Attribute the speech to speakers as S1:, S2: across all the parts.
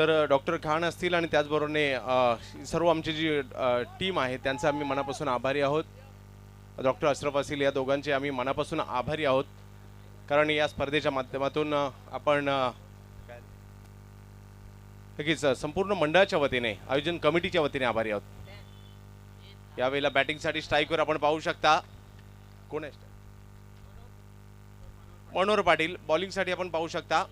S1: तर डॉक्टर खान असतील आणि त्याचबरोबरने सर्व आमची जी टीम आहे त्यांचा आम्ही मनापासून आभारी आहोत. डॉक्टर अशरफ असील या दोघांचे आम्ही मनापासून आभारी आहोत, कारण या स्पर्धेच्या माध्यमातून आपण नक्कीच संपूर्ण मंडळाच्या वतीने, आयोजन कमिटीच्या वतीने आभारी आहोत. यावेळेला बॅटिंगसाठी स्ट्राईकवर आपण पाहू शकता कोण आहे, मनोहर पाटील. बॉलिंगसाठी आपण पाहू शकता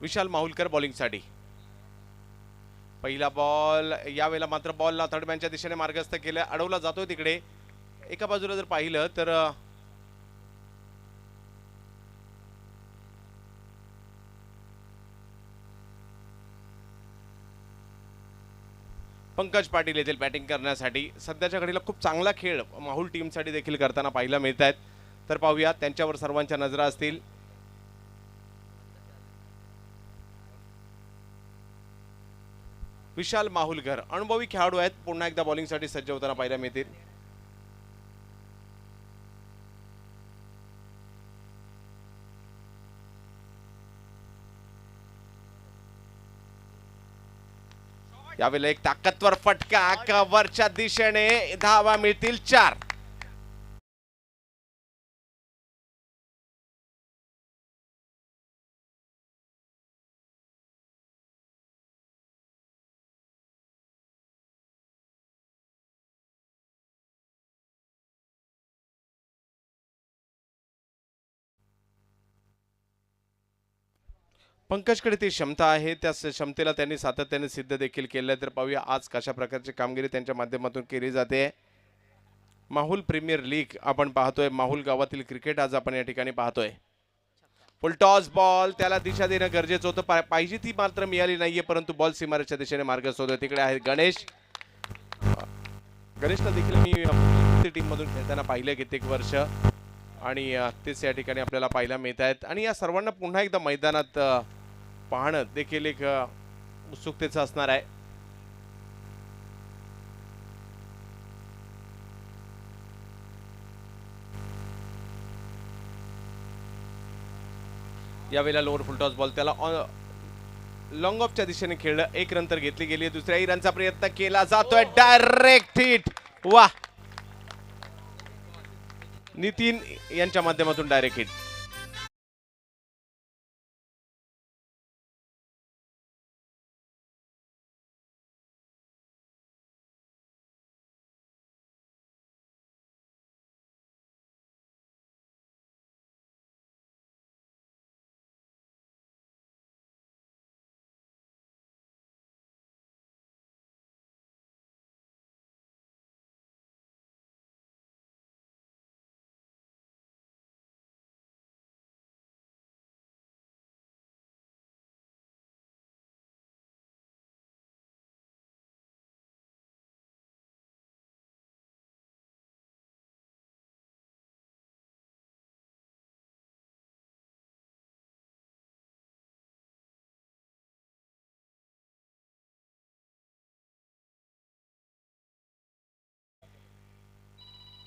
S1: विशाल माहुलकर बॉलिंगसाठी. पहिला बॉल, यावेळेला मात्र बॉलला थर्ड मॅनच्या दिशेने मार्गस्थ केलं, अडवला जातोय तिकडे. एका बाजूला जर पाहिलं तर पंकज पाटील येथील बॅटिंग करण्यासाठी. सध्याच्या घडीला खूप चांगला खेळ माहुल टीमसाठी देखील करताना पाहायला मिळत आहेत. तर पाहूया, त्यांच्यावर सर्वांच्या नजरा असतील. विशाल माहुलकर अनुभवी खेळाडू आहेत, पुन्हा एकदा बॉलिंगसाठी सज्ज होताना पाहायला मिळतील. यावेळेला एक ताकदवर फटका, कव्हरच्या दिशेने धावा मिळतील 4. पंकजकडे ती क्षमता आहे, त्या क्षमतेला त्यांनी सातत्याने सिद्ध देखील केलं. तर पाहूया आज कशा प्रकारची कामगिरी त्यांच्या माध्यमातून केली जाते. माहुल प्रीमियर लीग आपण पाहतोय, माहुल गावातील क्रिकेट आज आपण या ठिकाणी पाहतोय. फुलटॉस बॉल, त्याला दिशा देणं गरजेचं होतं, पाहिजे ती मात्र मिळाली नाहीये, परंतु बॉल सीमारेच्या दिशेने मार्गस्थ होतोय. तिकडे आहे गणेश. गणेशला देखील मी टीम मधून खेळताना पाहिलं कित्येक वर्ष, आणि तेच या ठिकाणी आपल्याला पाहायला मिळत आहेत. आणि या सर्वांना पुन्हा एकदा मैदानात पाहणं देखील एक उत्सुकतेचं असणार आहे. यावेळेला लोअर फुलटॉस बॉल, त्याला लॉंग ऑफच्या दिशेने खेळलं. 1 रन तर घेतली गेली. दुसऱ्याही रनचा प्रयत्न केला जातोय, डायरेक्ट हिट. वा, नितीन यांच्या माध्यमातून डायरेक्ट हिट.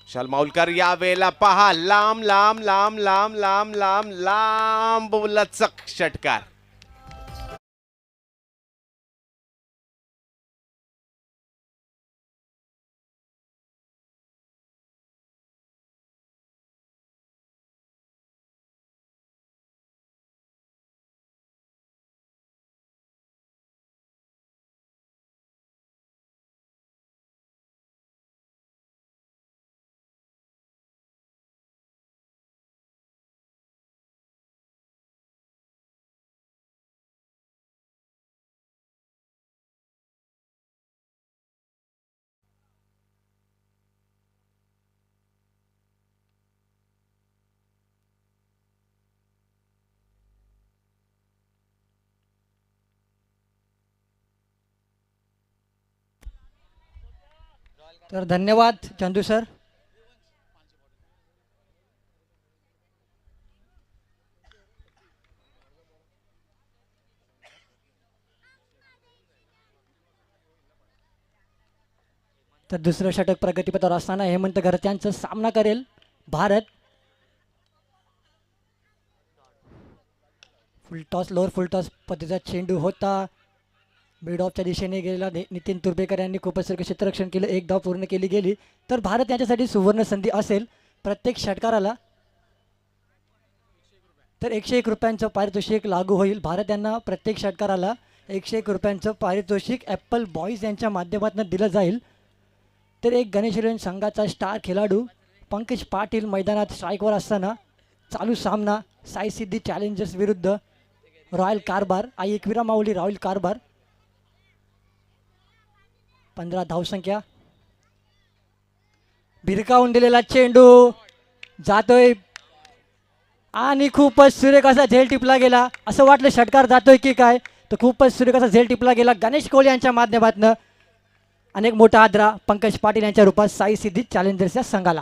S1: विशाल माहुलकर यावेळेला पहा, लांब लांब लांब लांब लांब लांब लांब लचक षटकार.
S2: तर धन्यवाद चंदू सर. तर दुसरं षटक प्रगतीपथावर असताना हेमंत घरत्यांचा सामना करेल भारत. फुलटॉस लोअर फुलटॉस पद्धतीचा चेंडू होता. मिड ऑफच्या दिशेने गेलेला नितीन तुर्भेकर यांनी खूपच सुरेख क्षेत्ररक्षण केलं. एक धाव पूर्ण केली गेली तर भारत यांच्यासाठी सुवर्ण संधी असेल. प्रत्येक षटकाराला तर 101 रुपयांचं पारितोषिक लागू होईल. भारत यांना प्रत्येक षटकाराला 101 रुपयांचं पारितोषिक ॲपल बॉईज यांच्या माध्यमातून दिलं जाईल. तर एक गणेश रेन संघाचा स्टार खेळाडू पंकज पाटील मैदानात स्ट्राईकवर असताना चालू सामना साई सिद्धी चॅलेंजर्स विरुद्ध रॉयल कारभार. आई एकविरा माऊली रॉयल कारभार. 15 धावसंख्या. भिरकावून दिलेला चेंडू जातोय आणि खूपच सुरेख असा झेल टिपला गेला. असं वाटलं षटकार जातोय की काय, तर खूपच सुरेख असा झेल टिपला गेला गणेश कोहली यांच्या माध्यमातून. अनेक मोठा आदरा पंकज पाटील यांच्या रूपात साई सिद्धी चॅलेंजर्सच्या संघाला.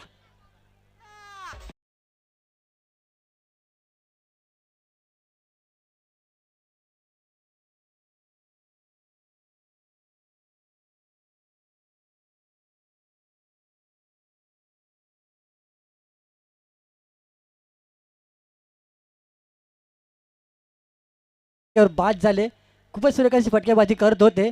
S2: बाद झाले. खूपच सुरेख अशी फटकेबाजी करत होते,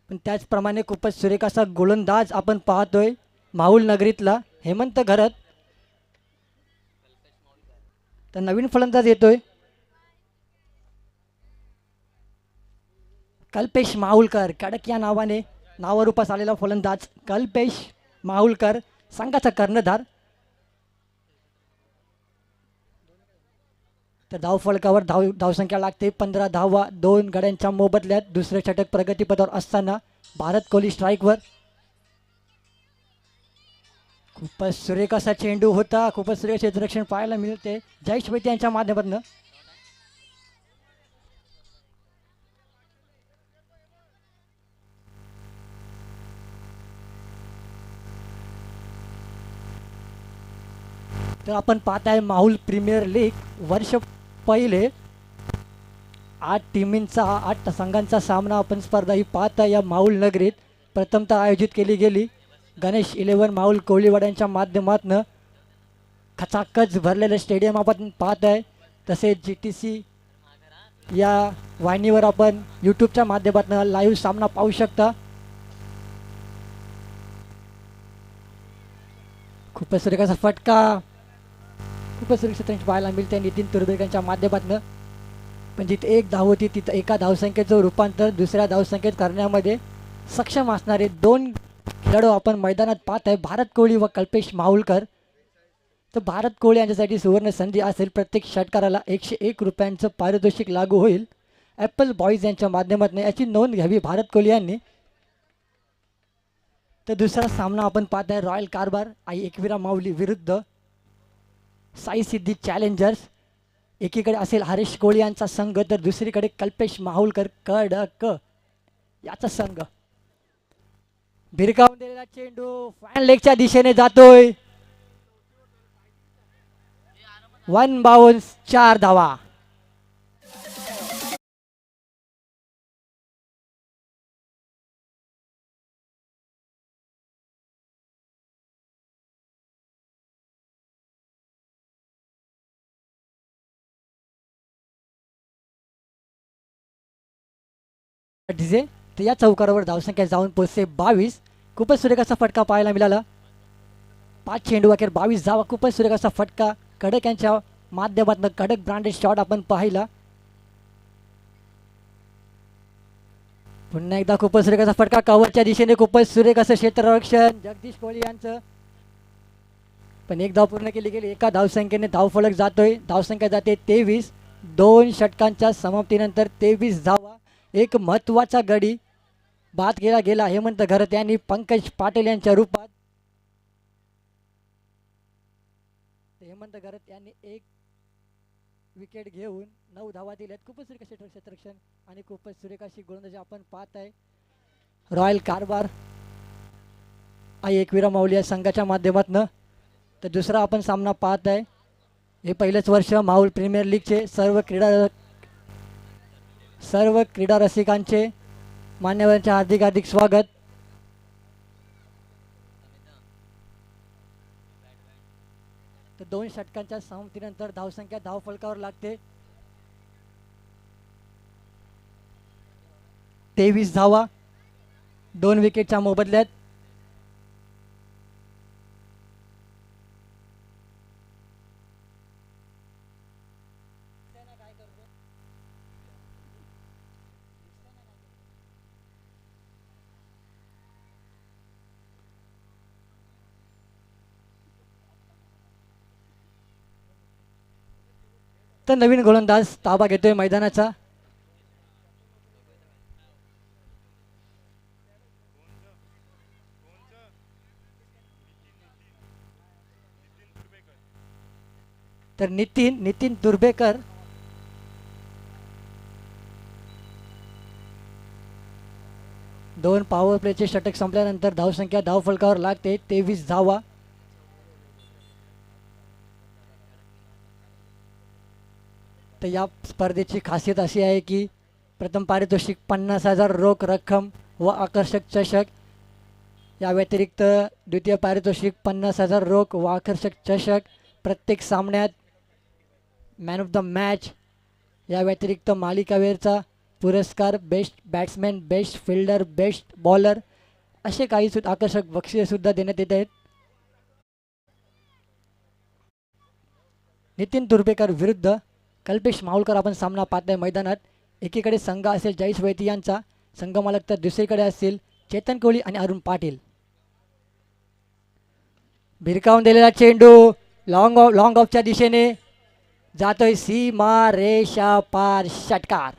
S2: पण त्याचप्रमाणे खूपच सुरेख असा गोलंदाज आपण पाहतोय माहुल नगरीतला हेमंत घरत. तर नवीन फलंदाज येतोय कल्पेश माहुलकर. कडक या नावाने नावारूपास आलेला फलंदाज कल्पेश माहुलकर संघाचा कर्णधार. तर धावफलकावर धावसंख्या लागते 15 धावा 2 गड्यांच्या मोबदल्यात. दुसरे षटक प्रगतीपथावर असताना भारत कोहली स्ट्राईकवर. खूपच सुरेख असा चेंडू होता. खूपच सुरेख क्षेत्ररक्षण पाहायला मिळते जयेश वैद्य यांच्या माध्यमातून. तर आपण पाहताय माहुल प्रीमियर लीग वर्ष पहिले 8 टीमींचा 8 संघांचा सामना आपण स्पर्धा ही पाहताय या माहुल नगरीत प्रथमतः आयोजित केली गेली. गणेश 11 माहुल कोळीवाड्यांच्या माध्यमातून खचाखच भरलेलं स्टेडियम आपण पाहताय. तसेच GTC या वाहिनीवर आपण यूट्यूबच्या माध्यमातून लाईव्ह सामना पाहू शकता. खूपच सुरेख असा फटका खूपच सुरक्षित पाहायला मिळते नितीन तुर्भेकरांच्या माध्यमातून. पण जिथे एक धाव होती तिथं एका धावसंख्येचं रूपांतर दुसऱ्या धावसंख्येत करण्यामध्ये सक्षम असणारे 2 खेळाडू आपण मैदानात पाहत आहे भारत कोहली व कल्पेश माहुलकर. तर भारत कोहली यांच्यासाठी सुवर्ण संधी असेल. प्रत्येक षटकाराला 101 रुपयांचं पारितोषिक लागू होईल ॲपल बॉईज यांच्या माध्यमातून. याची नोंद घ्यावी भारत कोहली यांनी. तर दुसरा सामना आपण पाहत आहे रॉयल कारभार आई एकविरा माऊली विरुद्ध साई सिद्धी चॅलेंजर्स. एकीकडे असेल हरीश कोहली यांचा संघ तर दुसरीकडे कल्पेश माहुलकर कडक याचा संघ. भिरकावून दिलेला चेंडू फॅन लेगच्या दिशेने जातोय. 1 बाउन्स 4 धावा. डीजे तर या चौकारावर धावसंख्या जाऊन पोहोचते 22. खूपच सुरेख असा फटका पाहायला मिळाला. 5 चेंडू अखेर 22 धावा. खूपच सुरेख असा फटका कडक यांच्या माध्यमातून कडक ब्रँडेड शॉट आपण पाहिला. पुन्हा एकदा खूपच सुरेख असा फटका कव्हरच्या दिशेने. खूपच सुरेख असं क्षेत्ररक्षण जगदीश कोहली यांचं. पण एक धाव पूर्ण केली गेली. एका धावसंख्येने धावफलक जातोय. धावसंख्या जाते 23. 2 षटकांच्या समाप्तीनंतर 23 धावा. एक महत्त्वाचा गडी बाद केला गेला हेमंत घरत यांनी पंकज पाटील यांच्या रूपात. हेमंत घरत यांनी 1 विकेट घेऊन 9 धावा दिल्यात. खूपच सुरेख क्षेत्ररक्षण आणि खूपच सुरेख अशी गोलंदाजी आपण पाहत आहे रॉयल कारभार आई एकविरा माऊली या संघाच्या माध्यमातून. तर दुसरा आपण सामना पाहत आहे. हे पहिलेच वर्ष माहुल प्रीमियर लीगचे सर्व क्रीडा रसिकांचे मान्यवरांचे हार्दिक स्वागत. 2 षटकांच्या सहमतीनंतर धावसंख्या धावफलकावर लागते 23 धावा 2 विकेटच्या मोबदल्यात. तर नवीन गोलंदाज ताबा घेतोय मैदानाचा. तर नितीन दुर्बेकर दोन पॉवर प्लेचे षटक संपल्यानंतर धावसंख्या धावफलकावर लागते 23 धावा. तर या स्पर्धेची खासियत अशी आहे की प्रथम पारितोषिक 50,000 रोख रक्कम व आकर्षक चषक. या व्यतिरिक्त द्वितीय पारितोषिक 50,000 रोख व आकर्षक चषक. प्रत्येक सामन्यात मॅन ऑफ द मॅच. या व्यतिरिक्त मालिकावीरचा पुरस्कार, best batsman, best fielder, best bowler असे काही आकर्षक बक्षीसे सुद्धा देण्यात येत आहेत. नितीन दुर्बेकर विरुद्ध कल्पेश माहुलकर आपण सामना पाहताय मैदानात. एकीकडे संघ असेल जयेश वैती यांचा, संघ मालक, तर दुसरीकडे असतील चेतन कोहली आणि अरुण पाटील. भिरकावून दिलेला चेंडू लॉंग ऑफच्या दिशेने जातोय सीमा रेषा पार, षटकार.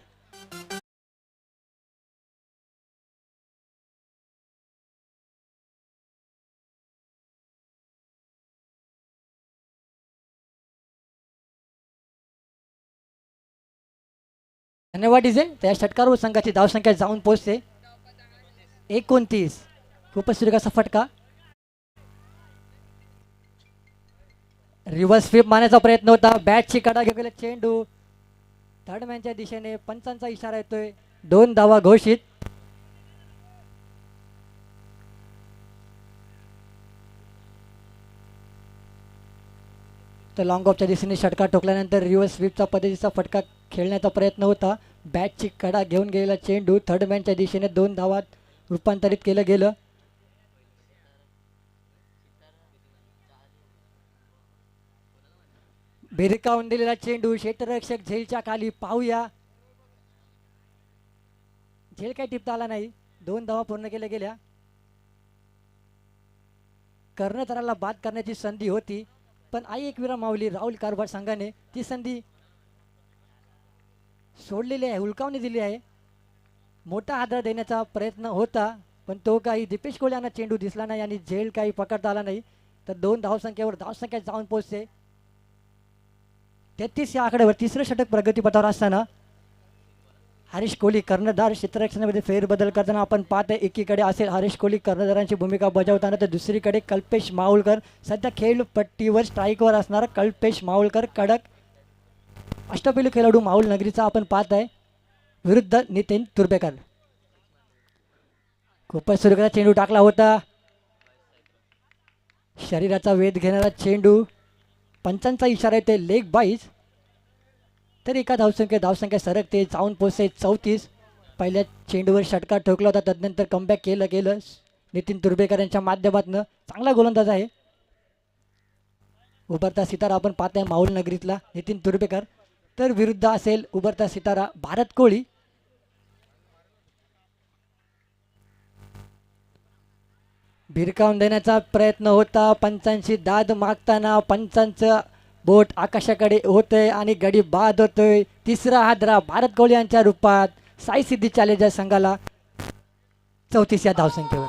S2: धन्यवाद डीजे. त्या षटकारावर संघाची धावसंख्या जाऊन पोहोचते 29. खूपच सुरेख फटका. रिव्हर्स स्वीप मारण्याचा प्रयत्न होता. बॅटची कडा घेऊन चेंडू थर्ड मॅनच्या दिशेने. पंचांचा इशारा येतोय. 2 धावा घोषित. तर लॉंग ऑफच्या दिशेने षटकार ठोकल्यानंतर रिव्हर्स स्वीपचा पद्धतीचा फटका खेळण्याचा प्रयत्न होता. बॅटची कडा घेऊन गेलेला चेंडू थर्ड मॅनच्या दिशेने 2 धावात रूपांतरित केलं गेलं. भिरकावून दिलेला चेंडू क्षेत्ररक्षक झेलच्या खाली. पाहूया, झेल काही टिपता आला नाही. 2 धावा पूर्ण केल्या गेल्या. कर्णधाराला बाद करण्याची संधी होती, पण आई एकविरा माऊली राहुल कारभार संघाने ती संधी सोडलेली आहे, हुलकावणी दिली आहे. मोठा हादरा देण्याचा प्रयत्न होता, पण तो काही दीपेश कोहली यांना चेंडू दिसला नाही आणि झेल काही पकडता आला नाही. तर 2 धावसंख्येवर धावसंख्या जाऊन पोहोचते 33 या आकड्यावर. तिसरं षटक प्रगतीपथावर असताना हरीश कोहली कर्णधार क्षेत्ररक्षणामध्ये फेरबदल करताना आपण पाहतोय. एकीकडे असेल हरीश कोहली कर्णधारांची भूमिका बजावताना, तर दुसरीकडे कल्पेश माहुलकर. सध्या खेळपट्टीवर स्ट्राईकवर असणारा कल्पेश माहुलकर, कडक अष्टपैलू खेळाडू माहुल नगरीचा आपण पाहताय, विरुद्ध नितीन तुर्बेकर. खूपच सुरेख चेंडू टाकला होता. शरीराचा वेध घेणारा चेंडू. पंचांचा इशारा येते लेग बाईज. तर एका धावसंख्या सरकते, जाऊन पोचते 34. पहिल्या चेंडूवर षटकार ठोकला होता, तदनंतर कमबॅक केलं गेलं नितीन तुर्बेकर यांच्या माध्यमातून. चांगला गोलंदाज आहे. उभरता सितारा आपण पाहताय माहुल नगरीतला नितीन तुर्बेकर. तर विरुद्ध असेल उभरता सितारा भारत कोहली. भिरकावून देण्याचा प्रयत्न होता. पंचांची दाद मागताना पंचांचं बोट आकाशाकडे होतंय आणि गडी बाद होतोय. तिसरा हादरा भारत कोहली यांच्या रूपात साई सिद्धी चॅलेंजर संघाला 34 या धावसंख्येवर.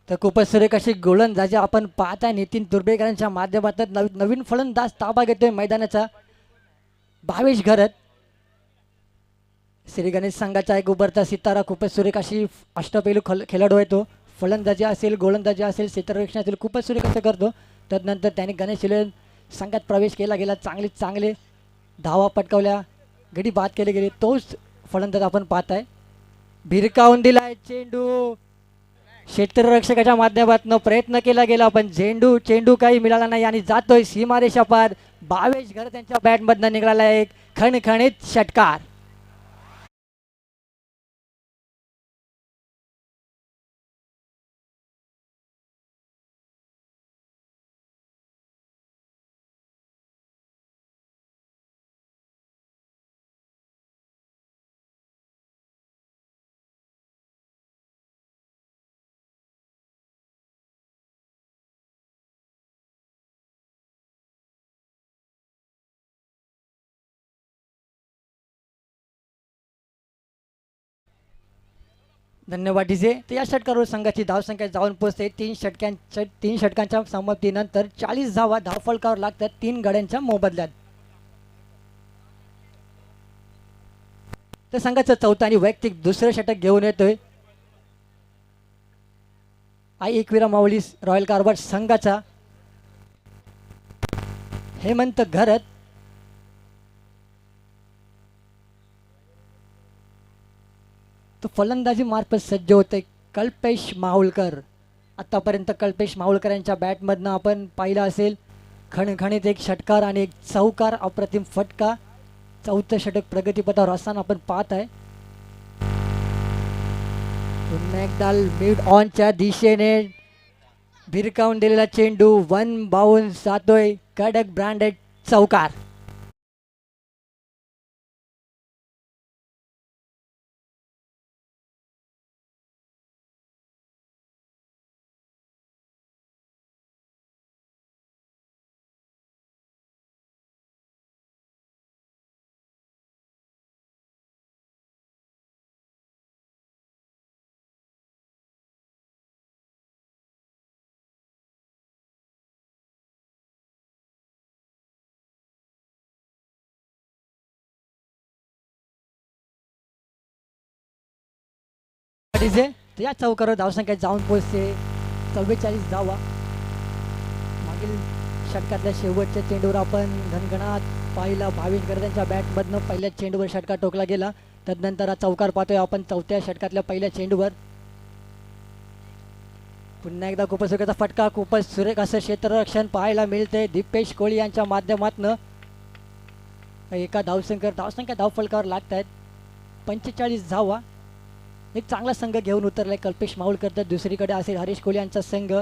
S2: तर खूपच सुरेख अशी गोलंदाजी आपण पाहताय नितीन तुर्भेकरांच्या माध्यमातून नवीन फलंदाज ताबा घेतोय मैदानाचा भावेश घरत. श्री गणेश संघाचा एक उभरता सितारा खूपच सुरेख अशी अष्टपैलू खेळाडू आहे तो. फलंदाजी असेल गोलंदाजी असेल क्षेत्ररक्षण असेल खूपच सुरेख असं करतो. तदनंतर त्याने गणेश संघात प्रवेश केला गेला. चांगले धावा पटकावल्या गडी बाद केले गेले. तोच फलंदाज आपण पाहताय. भिरकावून दिलाय चेंडू क्षेत्ररक्षकाच्या माध्यमातून प्रयत्न केला गेला पण चेंडू काही मिळाला नाही आणि जातोय सीमारेषा पार. भावेश घरत त्यांच्या बॅटमधनं निघाला एक खणखणीत षटकार. धन्यवाद डीजे. तर या षटकावर संघाची धावसंख्या जाऊन पोहोचते 3 षटकांच्या समाप्तीनंतर 40 धावा धावफलकावर लागतात 3 गड्यांच्या मोबदल्यात. तर संघाचं चौथा आणि वैयक्तिक दुसरं षटक घेऊन येतोय आई एकविरा माऊली रॉयल कारभार संघाचा हेमंत घरत. तो फलंदाजी मार्फत सज्ज होते कल्पेश माहुलकर. आतापर्यंत कल्पेश माहुलकर यांच्या बॅटमधनं आपण पाहिलं असेल खणखणीत एक षटकार आणि एक चौकार अप्रतिम फटका. चौथं षटक प्रगतीपथावर असताना आपण पाहत आहे. पुन्हा एकदा मिड ऑनच्या दिशेने भिरकावून दिलेला चेंडू 1 बाउन्स जातोय. कडक ब्रँडेड चौकार. या चौकावर धावसंख्या जाऊन पोहोचते 44 धावा. मागील षटकातल्या शेवटच्या चेंडूवर आपण घनघणात पाहिला भावेश घरत त्यांच्या बॅटमधनं पहिल्या चेंडूवर षटकार टोकला गेला. तदनंतर हा चौकार पाहतोय आपण चौथ्या षटकातल्या पहिल्या चेंडूवर. पुन्हा एकदा खूपच सुरेखाचा फटका. खूपच सुरेख असं क्षेत्ररक्षण पाहायला मिळते दीपेश कोळी यांच्या माध्यमातून. एका धावसंख्या धावफलकावर लागत आहेत 45 धावा. एक चांगला संघ घेऊन उतरलाय कल्पेश माहुलकर. तर दुसरीकडे असेल हरीश कोहली यांचा संघ.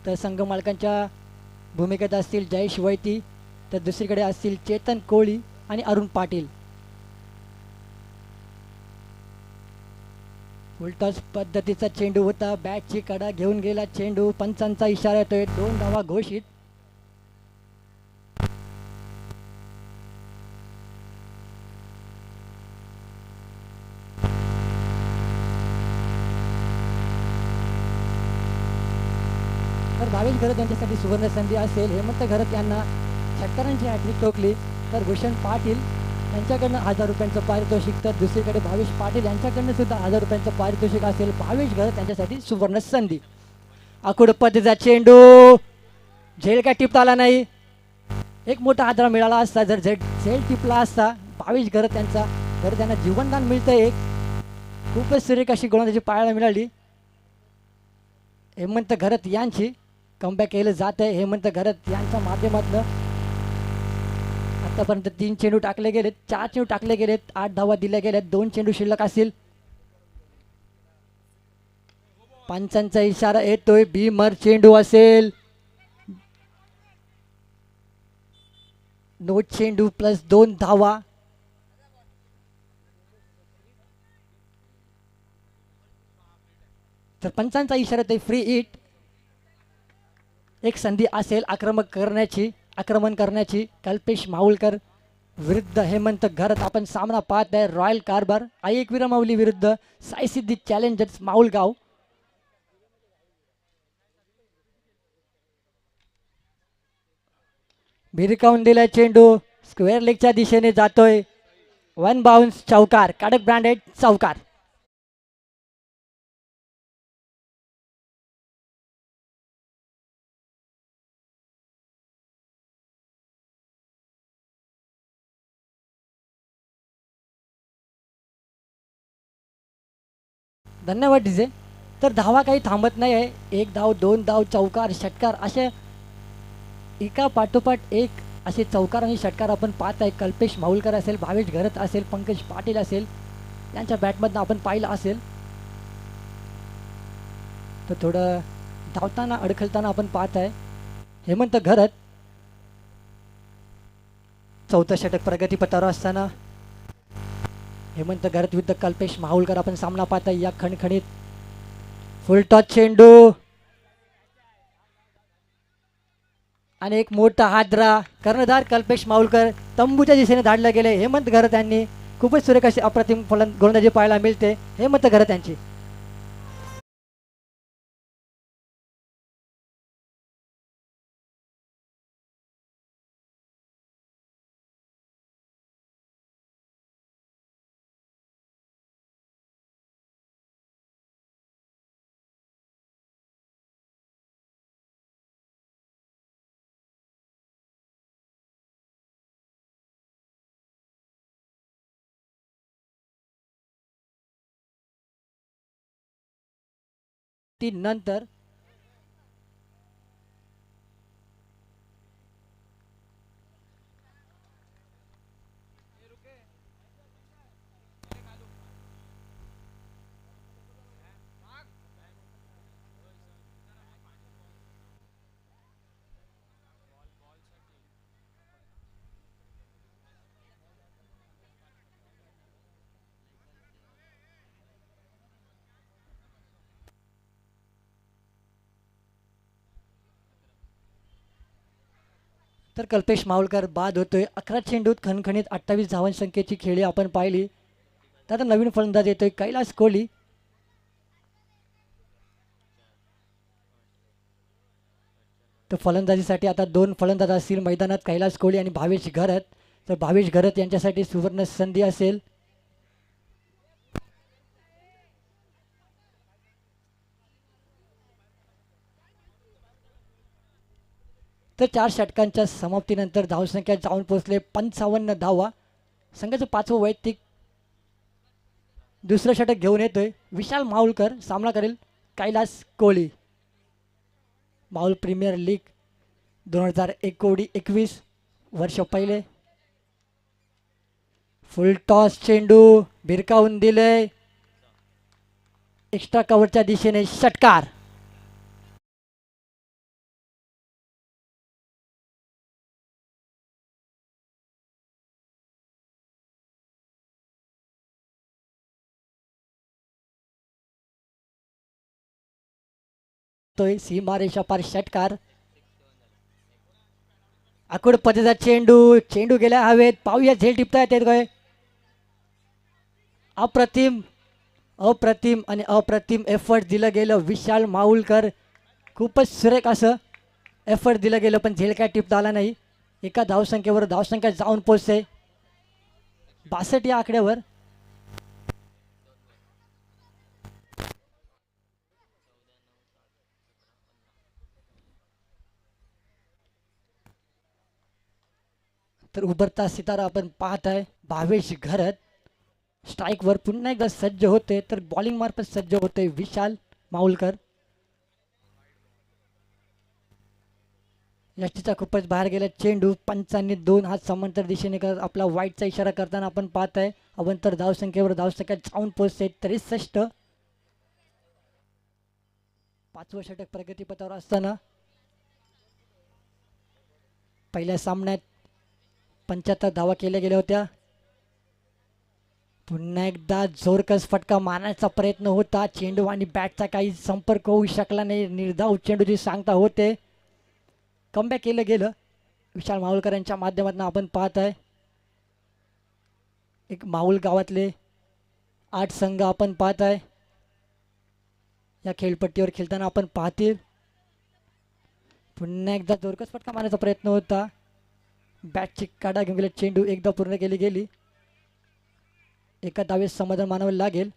S2: तर संघ मालकांच्या भूमिकेत असतील जयेश वैती. तर दुसरीकडे असतील चेतन कोळी आणि अरुण पाटील. उलटाच पद्धतीचा चेंडू होता. बॅटची कडा घेऊन गेला चेंडू. पंचांचा इशारा येतोय. 2 धावा घोषित. तर भावेश घरत यांच्यासाठी सुवर्ण संधी असेल. हेमंत घरत यांना षटकारांची हॅट्रिक ठोकली तर भूषण पाटील यांच्याकडनं 1000 रुपयांचं पारितोषिक. तर दुसरीकडे भावेश पाटील यांच्याकडनं सुद्धा 1000 रुपयांचं पारितोषिक असेल. भावेश घरत यांच्यासाठी सुवर्ण संधी. आखूड पद्धतीचा चेंडू झेल काय टिपता आला नाही. एक मोठा आधार मिळाला असता जर झेल टिपला असता. भावेश घरत यांना जीवनदान मिळतं एक. खूपच सुरेख अशी गोलंदाजी पाहायला मिळाली. हेमंत घरत यांची कमबॅक केलं जात आहे. हेमंत घरत यांच्या माध्यमातून आतापर्यंत 3 चेंडू टाकले गेलेत. 4 चेंडू टाकले गेलेत. 8 धावा दिल्या गेल्यात. 2 चेंडू शिल्लक असतील. पंचांचा इशारा येतोय. बीमर चेंडू असेल. नो चेंडू प्लस 2 धावा. तर पंचांचा इशारा येतोय फ्री हिट. एक संधी असेल आक्रमण करण्याची कल्पेश माहुलकर विरुद्ध हेमंत घरत. आपण सामना पाहत आहे रॉयल कारभार आई एकविरा माऊली विरुद्ध साई सिद्धी चॅलेंजर्स माऊलगाव. भिरकावून दिलाय चेंडू, स्क्वेअर लेगच्या दिशेने जातोय. वन बाउन्स चौकार, कडक ब्रँडेड चौकार. धन्यवाद डीजे. तर धावा काही थांबत नाही आहे. एक धाव, दोन धाव, चौकार, षटकार असे एका पाठोपाठ एक असे चौकार आणि षटकार आपण पाहत आहे. कल्पेश माहुलकर असेल, भावेश घरत असेल, पंकज पाटील असेल, यांच्या बॅटमधनं आपण पाहिलं असेल. तर थोडं धावताना अडखलताना आपण पाहत आहे. हेमंत घरत चौथं षटक प्रगतीपथावर असताना हेमंत घरत विरुद्ध कल्पेश माहुलकर आपण सामना पाहत आहे. या खणखणीत फुल टॉस चेंडू आणि एक मोठा हादरा. कर्णधार कल्पेश माहुलकर तंबूच्या दिशेने धाडलं गेले. हेमंत घरत यांनी खूपच सुरेख अशी अप्रतिम गोलंदाजी पाहायला मिळते हेमंत घरत यांची. ती नंतर तर कल्पेश माहुलकर बाद होतोय. 11 चेंडूत खणखणीत 28 धावसंख्येची खेळी आपण पाहिली. तर आता नवीन फलंदाज येतोय कैलास कोहली. तर फलंदाजीसाठी आता दोन फलंदाज असतील मैदानात, कैलास कोहली आणि भावेश घरत. तर भावेश घरत यांच्यासाठी सुवर्ण संधी असेल. तर 4 षटकांच्या समाप्तीनंतर धावसंख्या जाऊन पोहोचले 55 धावा. संघाचं 5वं वैयक्तिक. दुसरं षटक घेऊन येतोय विशाल माहुलकर. सामना करेल कैलास कोहली. माहुल प्रीमियर लीग 2019-21 वर्ष पहिले. फुल टॉस चेंडू भिरकावून दिले. एक्स्ट्रा कव्हरच्या दिशेने षटकार. तोय सीमारेषा पार षटकार. आकुड पद्धतीचा चेंडू गेला हवेत. पाहूया झेल टिपता येते काय. अप्रतिम आणि अप्रतिम एफर्ट दिलं गेलं. विशाल माहुलकर खूपच सुरेख असं एफर्ट दिलं गेलं, पण झेल काय टिपता आला नाही. एका धावसंख्येवर धावसंख्या जाऊन पोचते 62 या आकड्यावर. तर उभरता सितारा आपण पाहत आहे भावेश घरत. स्ट्राईकवर पुन्हा एकदा सज्ज होते, तर बॉलिंग मार्फत सज्ज होते विशाल माहुलकर. यष्टीचा खूपच बाहेर गेला चेंडू. पंचांनी 2 हात समांतर दिशेने करत आपला वाईटचा इशारा करताना आपण पाहत आहे. अवंतर धावसंख्येवर धावसंख्या जाऊन पोहोचते 63. 5वं षटक प्रगतीपथावर असताना पहिल्या सामन्यात 75 धावा केल्या गेल्या होत्या. पुन्हा एकदा जोरकस फटका मारण्याचा प्रयत्न होता. चेंडू आणि बॅटचा काही संपर्क होऊ शकला नाही. निर्धाव चेंडूची सांगता होते. कमबॅक केलं गेलं विशाल माहुलकर यांच्या माध्यमातून आपण पाहत आहे. एक माहुल गावातले 8 संघ आपण पाहत आहे या खेळपट्टीवर खेळताना आपण पाहतील. पुन्हा एकदा जोरकस फटका मारण्याचा प्रयत्न होता. बॅटची काढा घेऊन गेले, चेंडू एकदा पूर्ण केली गेली, एका धावेस समाधान मानावं लागेल.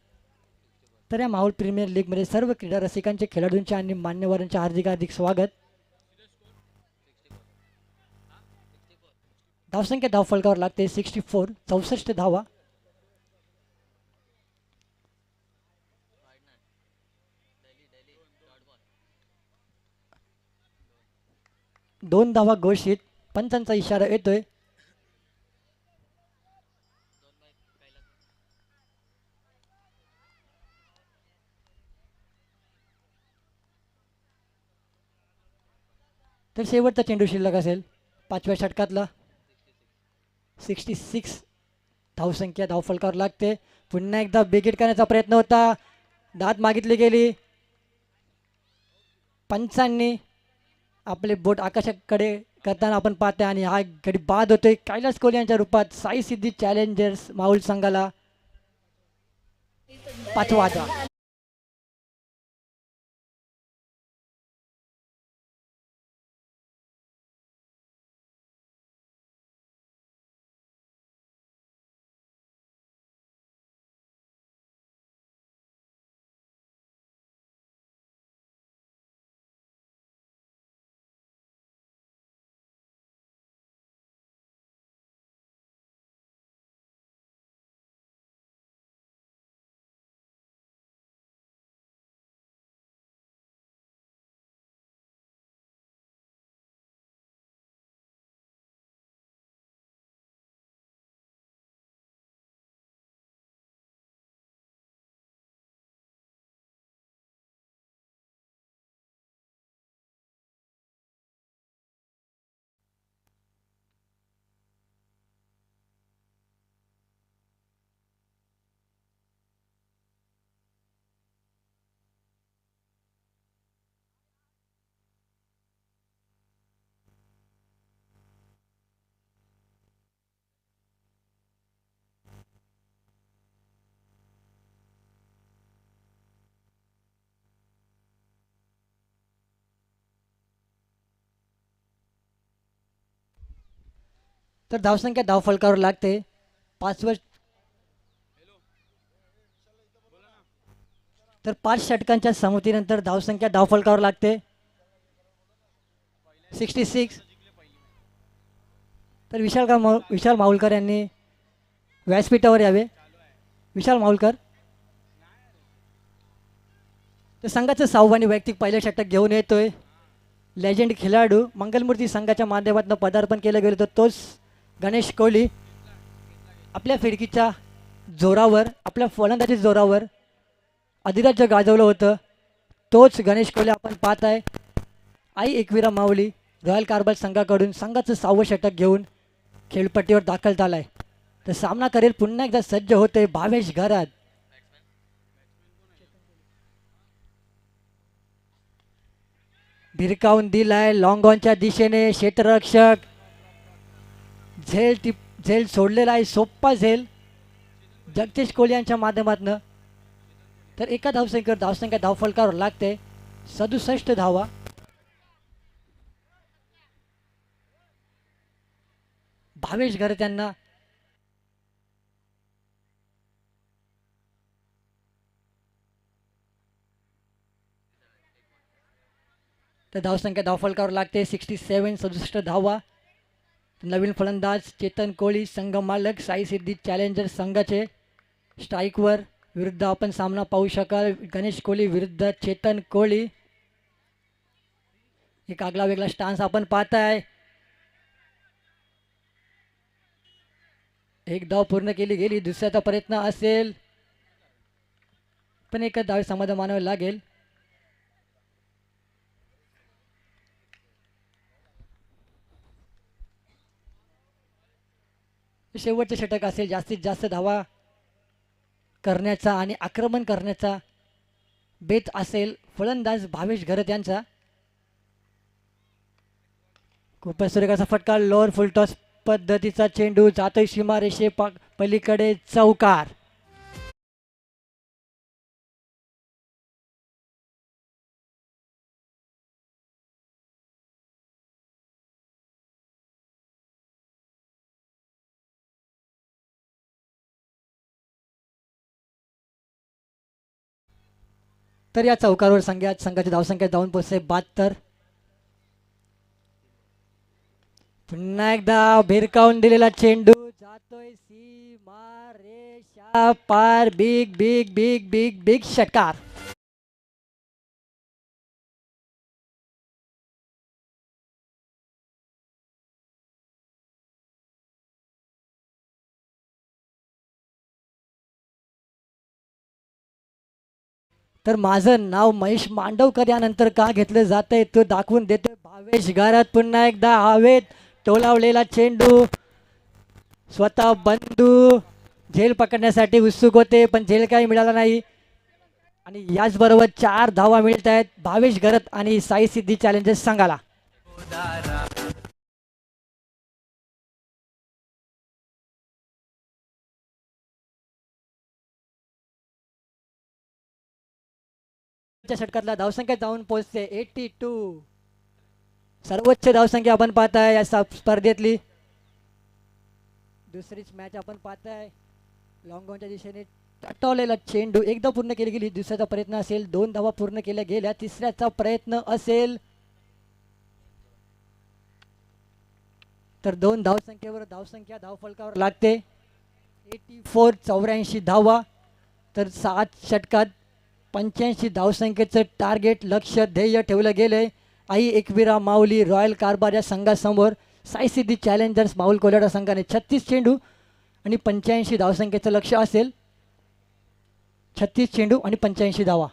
S2: तर या माहोल प्रीमियर लीगमध्ये सर्व क्रीडा रसिकांचे, खेळाडूंचे आणि मान्यवरांचे हार्दिक हार्दिक स्वागत. धावसंख्या धावफलकावर लागते 64, 64 धावा. दोन धावा घोषित. पंचांचा इशारा येतोय. तर शेवटचा चेंडू शिल्लक असेल 5व्या षटकातला. 66 धावसंख्या धावफलकावर लागते. पुन्हा एकदा बिगिट करण्याचा प्रयत्न होता, दाद मागितली गेली. पंचांनी आपले बोट आकाशाकडे करताना आपण पाहते आणि हा गडी बाद होतोय कैलास कोहली यांच्या रूपात. साई सिद्धी चॅलेंजर्स माहुल संघाला 5वा धावा. तर धावसंख्या धावफलकावर लागते 5व. तर 5 षटकांच्या समतीनंतर धावसंख्या धावफलकावर लागते 66. तर विशाल माहुलकर यांनी व्यासपीठावर यावे. विशाल माहुलकर. तर संघाचं 6वं आणि वैयक्तिक पहिलं षटक घेऊन येतोय लेजंड खेळाडू, मंगलमूर्ती संघाच्या माध्यमातून पदार्पण केलं गेलं तर तोच गणेश कोहली. आपल्या फिरकीच्या जोरावर, आपल्या फलंदाजीच्या जोरावर अधिराज्य गाजवलं होतं, तोच गणेश कोहली आपण पाहत आहे. आई एकविरा माऊली रॉयल कार्बल संघाकडून संघाचं 6वं षटक घेऊन खेळपट्टीवर दाखल झालाय. तर सामना करेल पुन्हा एकदा सज्ज होते भावेश घरात. भिरकावून दिलाय लॉंग ऑनच्या दिशेने क्षेत्ररक्षक. झेल सोडलेला आहे, सोप्पा झेल जगदीश कोहली यांच्या माध्यमातून. तर एका धावसंख्या धावफलकावर लागते 67 धावा. भावेश घर त्यांना तर धावसंख्या धावफलकावर लागते 67 धावा. नवीन फलंदाज चेतन कोहली, संघ मालक साई सिद्धी चॅलेंजर संघाचे. स्ट्राईकवर विरुद्ध आपण सामना पाहू शकाल, गणेश कोहली विरुद्ध चेतन कोहली. एक आगला वेगळा स्टान्स आपण पाहताय. एक धाव पूर्ण केली गेली, दुसऱ्याचा प्रयत्न असेल पण एकच धाव समाधान मानावे लागेल. शेवटचे षटक असेल, जास्तीत जास्त धावा करण्याचा आणि आक्रमण करण्याचा बेत असेल फलंदाज भावेश घरत यांचा. खूपच सुरेख फटका, लोअर फुलटॉस पद्धतीचा चेंडू जातोय सीमारेषे पलीकडे, चौकार. तर या चौकारावर संघाची धावसंख्या जाऊन पोहोचते 72. पुन्हा एकदा भिरकावून दिलेला चेंडू जातोय सीमा रेषा पार. Big big big big big षटकार. तर माझं नाव महेश मांडवकर यानंतर का घेतलं जातंय तो दाखवून देतोय भावेश घरात. पुन्हा एकदा हवेत टोलावलेला चेंडू. स्वतः बंधू झेल पकडण्यासाठी उत्सुक होते पण झेल काही मिळाला नाही. आणि याचबरोबर 4 धावा मिळत आहेत भावेश घरत आणि साई सिद्धी चॅलेंजर्स संघाला. षटकातला धावसंख्या जाऊन पोहोचते 82. सर्वोच्च धावसंख्या आपण पाहताय या स्पर्धेतली. दुसरीच मॅच आपण पाहताय. लॉंगॉनच्या दिशेने टटवलेला चेंडू एकदा पूर्ण केली गेली. दुसऱ्याचा प्रयत्न असेल. 2 धावा पूर्ण केल्या गेल्या. तिसऱ्याचा प्रयत्न असेल तर 2 धावसंख्येवर धावसंख्या धावफलकावर लागते. 84 धावा. तर 7 षटकात 85 धावसंख्येचं टार्गेट लक्ष ध्येय ठेवलं गेलंय. आई एकविरा माऊली रॉयल कारभार या संघासमोर साई सिद्धी चॅलेंजर्स माऊल कोल्हाटा संघाने 36 चेंडू आणि 85 धावसंख्येचं लक्ष असेल. 36 चेंडू आणि 85 धावा.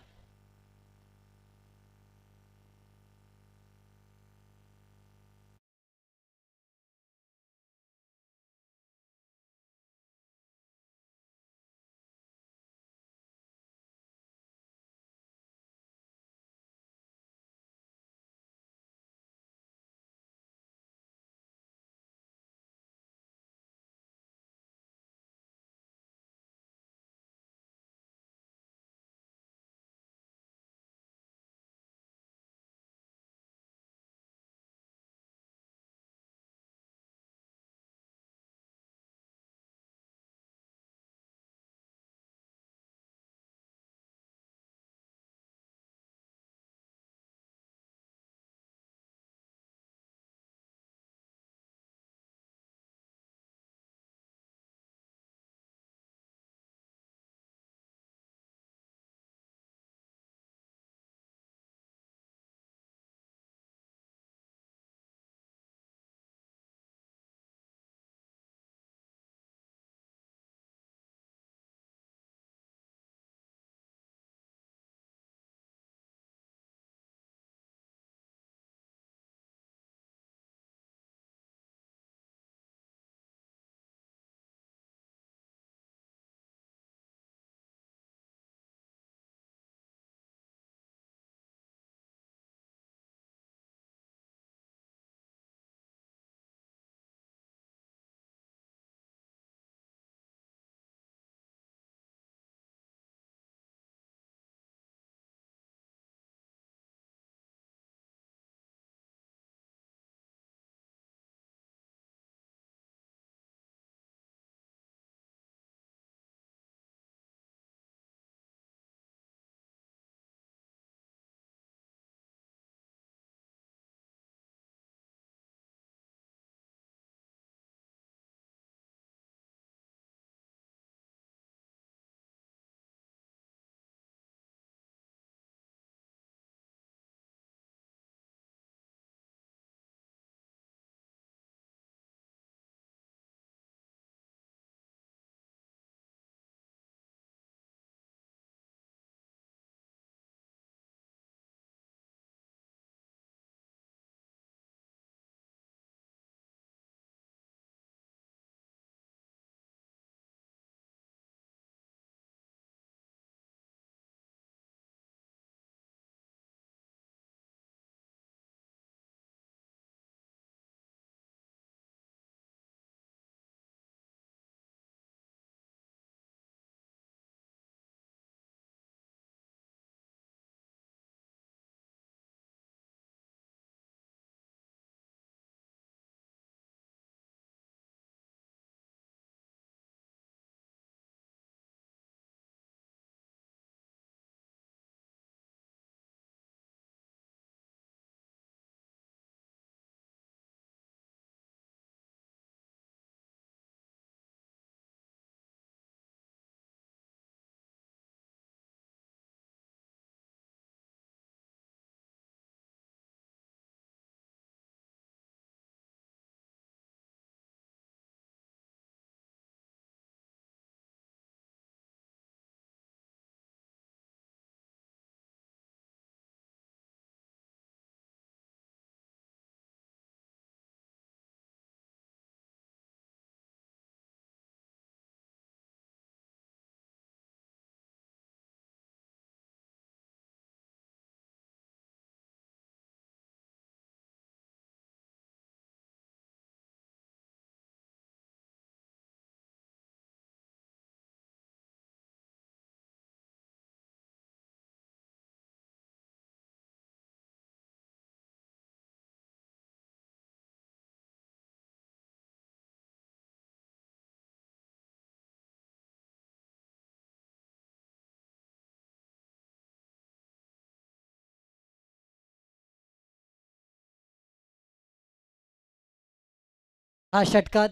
S2: हा षटकात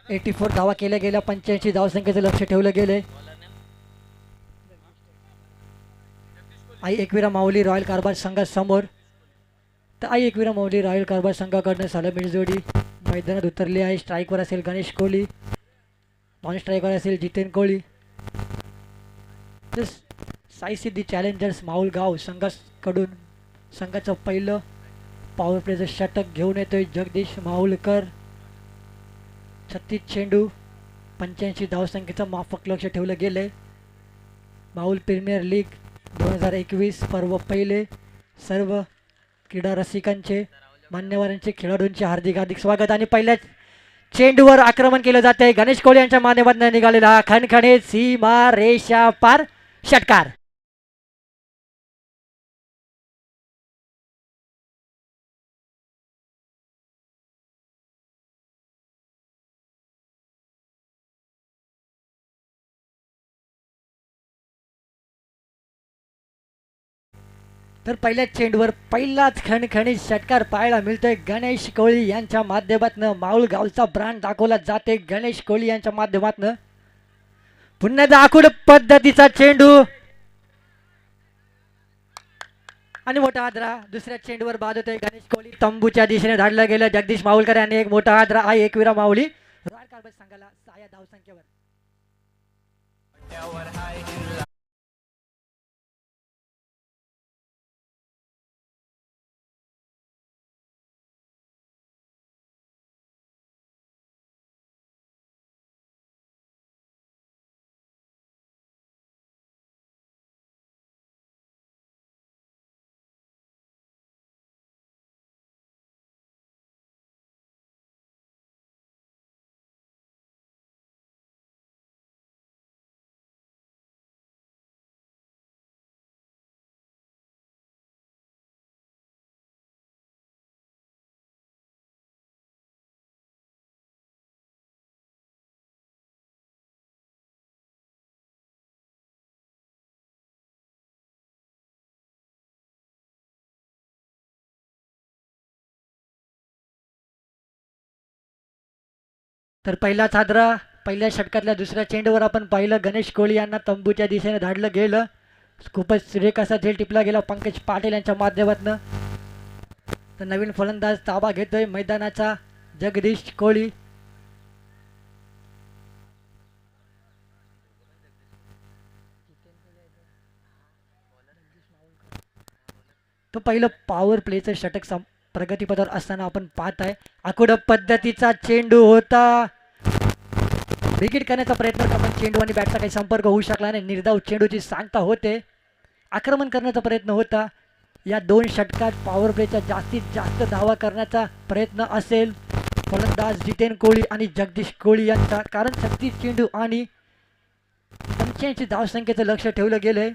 S2: 84 धावा केल्या गेल्या, 85 धावसंख्येचं लक्ष ठेवलं गेले. आई एकविरा माऊली रॉयल कारभार संघासमोर. तर आई एकविरा माऊली रॉयल कारभार संघाकडनं सलामी जोडी मैदानात उतरली आहे. स्ट्राईकवर असेल गणेश कोहली, नॉन स्ट्राईकवर असेल जितेन कोहली. तर साई सिद्धी चॅलेंजर्स माऊलगाव संघाकडून संघाचं पहिलं पॉवर प्लेचं षटक घेऊन येतोय जगदीश माऊलकर. 36 चेंडू 85 धावसंख्येचं माफक लक्ष ठेवलं गेलंय. माऊल प्रीमियर लीग 2021 पर्व पहिले. सर्व क्रीडा रसिकांचे, मान्यवरांचे, खेळाडूंचे हार्दिक हार्दिक स्वागत. आणि पहिल्याच चेंडूवर आक्रमण केलं जाते. गणेश कोहली यांच्या माध्यमातून निघालेला खणखणीत सीमा रेषा पार षटकार. तर पहिल्याच चेंडूवर पहिलाच खणखणीत षटकार पाहायला मिळतोय. गणेश कोहली यांच्या माध्यमातून माऊल गावचा ब्रँड दाखवला जाते. गणेश कोहली यांच्या माध्यमातून पुन्हा दाखवड पद्धतीचा चेंडू आणि मोठा आदरा. दुसऱ्या चेंडूवर बाद होतोय. गणेश कोहली तंबूच्या दिशेने धाडलं गेलं. जगदीश माऊलकर यांनी एक मोठा आदरा. आई एकविरा माऊली रॉयल कारभार संघाला 6 धावसंख्येवर. तर पहिलाच आदरा. पहिल्या षटकातल्या दुसऱ्या चेंडूवर आपण पाहिलं गणेश कोहली यांना तंबूच्या दिशेने धाडलं गेलं. खूपच सुरेख असा झेल टिपला गेला पंकज पाटील यांच्या माध्यमातून. तर नवीन फलंदाज ताबा घेतोय मैदानाचा जगदीश कोहली. तो पहिलं पॉवर प्लेचं षटक प्रगतीपथावर असताना आपण पाहत आहे. आकुड पद्धतीचा चेंडू होता. विकेट करण्याचा प्रयत्न करताना चेंडू आणि बॅटचा काही संपर्क होऊ शकला नाही. निर्धाव चेंडूची सांगता होते. आक्रमण करण्याचा प्रयत्न होता. या दोन षटकात पॉवर प्लेच्या जास्तीत जास्त धावा करण्याचा प्रयत्न असेल फलंदाज जितेन कोहली आणि जगदीश कोहली यांचा. कारण 36 चेंडू आणि 85 धावसंख्येचं लक्ष ठेवलं गेलंय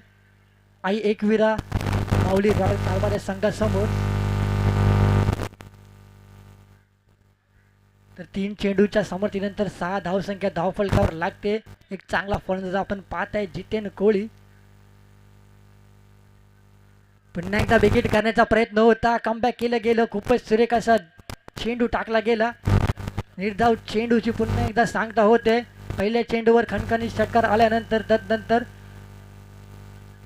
S2: आई एकविरा माऊली रॉयल कारभार या संघासमोर. तर 3 चेंडूच्या समर्थीनंतर 6 धावसंख्या धावफलकावर लागते. एक चांगला फलंदाज आपण पाहत आहे जितेन कोहली. पुन्हा एकदा विकेट करण्याचा प्रयत्न होता. कमबॅक केलं गेलं. खूपच सुरेख असा चेंडू टाकला गेला. निर्धाव चेंडूची पुन्हा एकदा सांगता होते. पहिल्या चेंडूवर खणखणीत षटकार आल्यानंतर तदनंतर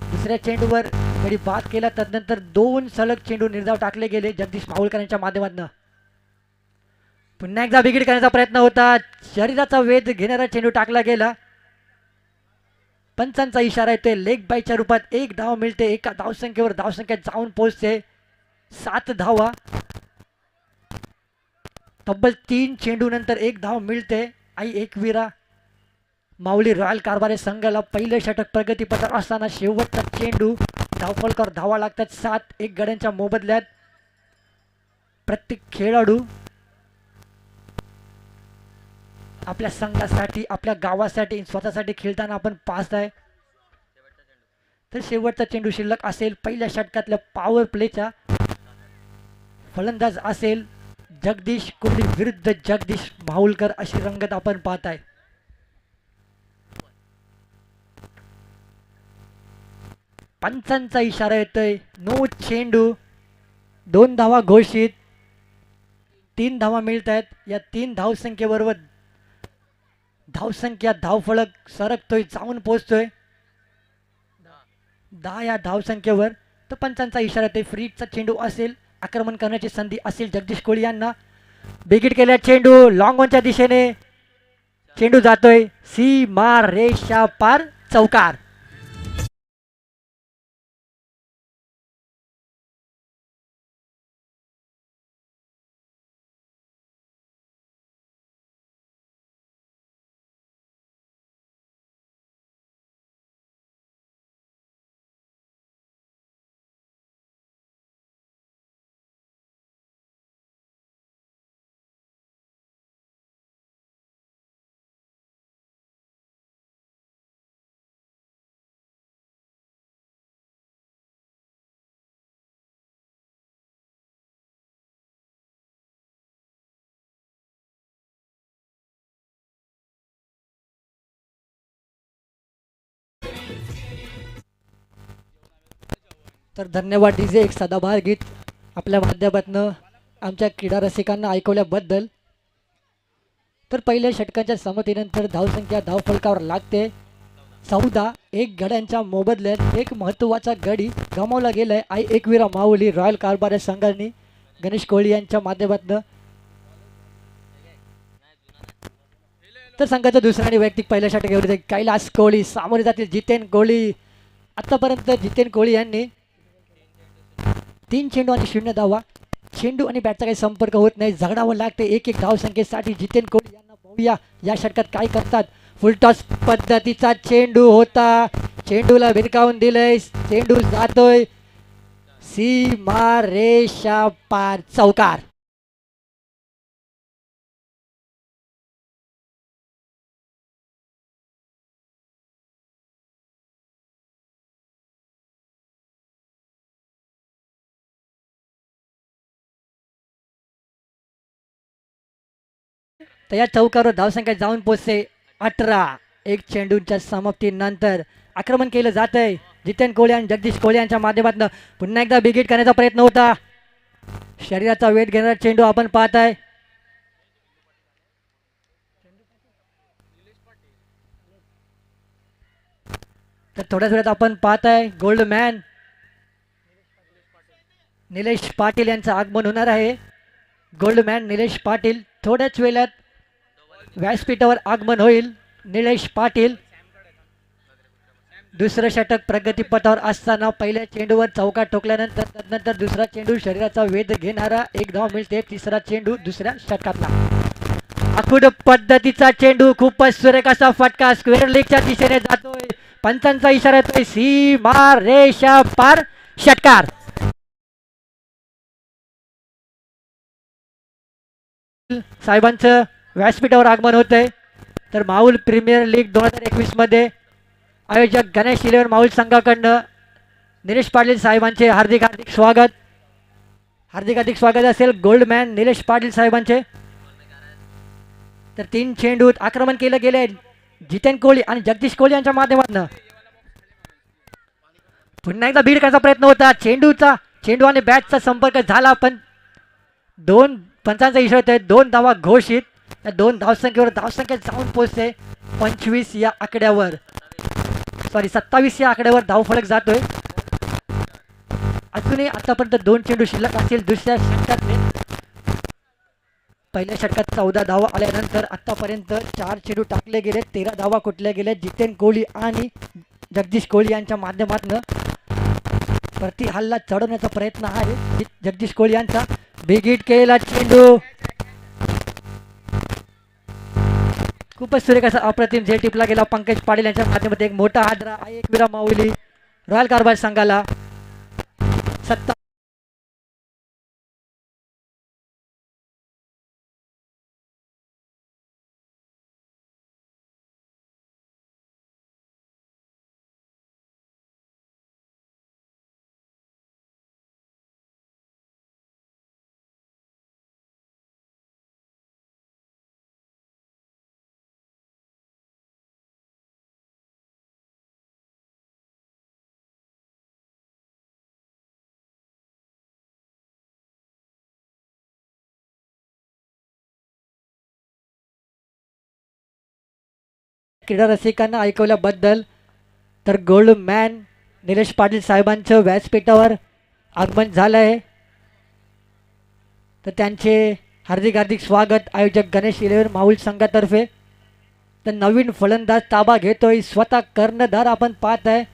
S2: दुसऱ्या चेंडूवर गडी बाद केला. तदनंतर 2 सलग चेंडू निर्धाव टाकले गेले जगदीश माऊलकर यांच्या माध्यमातून. पुन्हा एकदा विकेट करण्याचा प्रयत्न होता. शरीराचा वेध घेणारा चेंडू टाकला गेला. पंचांचा इशारा येतोय. लेग बायच्या रूपात 1 धाव मिळते. एका धावसंख्येवर धावसंख्या जाऊन पोहोचते 7 धावा. तब्बल 3 चेंडू नंतर 1 धाव मिळते आई एकविरा माऊली रॉयल कारभार संघाला. पहिलं षटक प्रगतीपथावर असताना शेवटचा चेंडू धावफलकावर धावा लागतात 7. 1 गड्यांच्या मोबदल्यात प्रत्येक खेळाडू आपल्या संघासाठी, आपल्या गावासाठी, स्वतःसाठी खेळताना आपण पाहताय. तर शेवटचा चेंडू शिल्लक असेल पहिल्या षटकातल्या पॉवर प्लेचा. फलंदाज असेल जगदीश कोहली विरुद्ध जगदीश माऊलकर अशी रंगत आपण पाहताय. पंचांचा इशारा येतोय. नो चेंडू. 2 धावा घोषित. 3 धावा मिळत आहेत. या 3 धावसंख्येबरोबर धावसंख्या धावफलक सरकतोय, जाऊन पोहोचतोय 10 या धावसंख्येवर. तर पंचांचा इशारा ते फ्रीचा चेंडू असेल, आक्रमण करण्याची संधी असेल जगदीश कोळी यांना. बिगिट केल्या चेंडू लॉंग ऑनच्या दिशेने, चेंडू जातोय सीमा रेषा पार, चौकार. तर धन्यवाद डीजे, एक सदाबहार गीत आपल्या माध्यमातून आमच्या क्रीडा रसिकांना ऐकवल्याबद्दल. तर पहिल्या षटकांच्या समतेनंतर धावसंख्या धावफलकावर लागते 14. एक गड्यांच्या मोबदल्यात एक महत्त्वाचा गडी गमावला गेलाय. आई एकविरा माऊली रॉयल कारभार संघाने गणेश कोहली यांच्या माध्यमातून. तर संघाचा दुसरा आणि वैयक्तिक पहिल्या षटकावर कैलास कोहली सामोरे जातील जितेन कोहली. आतापर्यंत जितेन कोहली यांनी 3 चेंडू आणि 0 धावा. चेंडू आणि बॅटचा काही संपर्क होत नाही, झगडावं लागते एक एक धावसंख्येसाठी. जितेन कोहली यांना पाहूया या षटकात काय करतात. फुलटॉस पद्धतीचा चेंडू होता, चेंडूला भिरकावून दिलंय, चेंडू जातोय सीमा रेषा पार, चौकार. तर या चौकावर धावसंख्या जाऊन पोचते 18. एक चेंडूच्या समाप्तीनंतर आक्रमण केलं जात आहे जितेन कोहली आणि जगदीश कोहली यांच्या माध्यमातून. पुन्हा एकदा बिगिट करण्याचा प्रयत्न होता, शरीराचा वेध घेणारा चेंडू आपण पाहताय. तर थोड्याच वेळात आपण पाहताय गोल्डमॅन निलेश पाटील यांचं आगमन होणार आहे. गोल्डमॅन निलेश पाटील थोड्याच वेळात व्यासपीठावर आगमन होईल. निलेश पाटील दुसरं षटक प्रगतीपथावर असताना पहिल्या चेंडूवर चौका ठोकल्यानंतर तदनंतर दुसरा चेंडू शरीराचा वेध घेणारा, एक धाव मिळते. तिसरा चेंडू दुसऱ्या षटकातला आखूड पद्धतीचा चेंडू, खूपच सुरेख असा फटका स्क्वेअर लेगच्या दिशेने जातोय. पंचांचा इशारा येतोय सीमा रेषा पार, षटकार. साहेबांचं व्यासपीठावर आगमन होतंय. तर माऊल प्रीमियर लीग 2021 मध्ये आयोजक गणेश इलेव्हन माऊल संघाकडनं निलेश पाटील साहेबांचे हार्दिक हार्दिक स्वागत. हार्दिक स्वागत असेल गोल्डमॅन निलेश पाटील साहेबांचे. तर 3 चेंडूत आक्रमण केलं गेले जितेन कोहली आणि जगदीश कोहली यांच्या माध्यमातून. पुन्हा एकदा बीड करण्याचा प्रयत्न होता, चेंडू आणि बॅटचा संपर्क झाला, पण 2 पंचांचा इशारा आहे, 2 धावा घोषित. या 2 धावसंख्येवर धावसंख्या जाऊन पोहोचते 25 या आकड्यावर, 27 या आकड्यावर धावफलक जातोय. अजूनही आतापर्यंत 2 चेंडू शिल्लक असतील दुसऱ्या षटकातले. पहिल्या षटकात 14 धावा आल्यानंतर आतापर्यंत 4 चेंडू टाकले गेले, 13 धावा कुठल्या गेल्या जितेन कोहली आणि जगदीश कोहली यांच्या माध्यमातून. प्रति हल्ला चढवण्याचा प्रयत्न आहे जगदीश कोहली यांचा. बिगिट केला चेंडू, खूपच सुरेख असा अप्रतिम झेल टिपला गेला पंकज पाटील यांच्या माध्यमातून. एक मोठा हादरा आहे एकविरा माऊली रॉयल कारभार संघाला. क्रीडा रसिकांना ऐकवल्याबद्दल. तर गोल्ड मॅन निलेश पाटील साहेबांचं व्यासपीठावर आगमन झालं आहे, तर त्यांचे हार्दिक हार्दिक स्वागत आयोजक गणेश 11 माहुल संघातर्फे. तर नवीन फलंदाज ताबा घेतोय, स्वतः कर्णधार आपण पाहत आहे.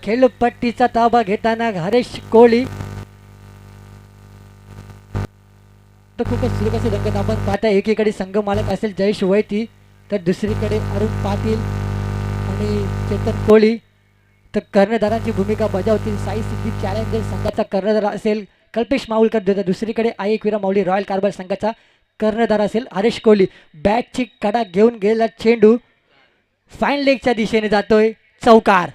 S2: खेळपट्टीचा ताबा घेताना हरेश कोहली. तर खूपच सुरेख असे रंगत आपण पाहताय. एकीकडे संघ मालक असेल जयेश वैती, तर दुसरीकडे अरुण पाटील आणि चेतन कोहली. तर कर्णधारांची भूमिका बजावतील. साई सिद्धी चॅलेंजर संघाचा कर्णधार असेल कल्पेश माहुलकर, तर दुसरीकडे आई एकविरा माऊली रॉयल कारभार संघाचा कर्णधार असेल हरेश कोहली. बॅटची कडा घेऊन गेलेला चेंडू फाईन लेगच्या दिशेने जातोय, चौकार.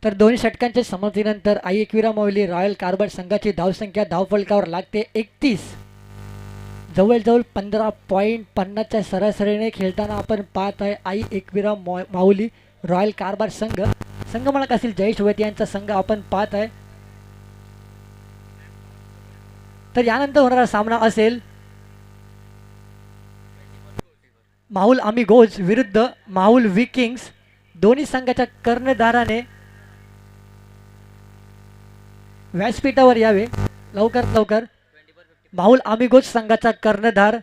S2: तर दोन षटकांच्या समाप्तीनंतर आई एकविरा माऊली रॉयल कारभार संघाची धावसंख्या धावफलकावर लागते 31. जवळजवळ 15.50च्या सरासरीने खेळताना आपण पाहत आहे आई एकविरा माऊली रॉयल कारभार संघ. संघमालक असेल जयेश वैती यांचा संघ आपण पाहत आहे. तर यानंतर होणारा सामना असेल माहुल आमिगोज विरुद्ध माहुल विकिंग्स. दोन्ही संघाच्या कर्णधाराने व्यासपीठावर यावे लवकरात लवकर. माहुल आमिगोज संघाचा कर्णधार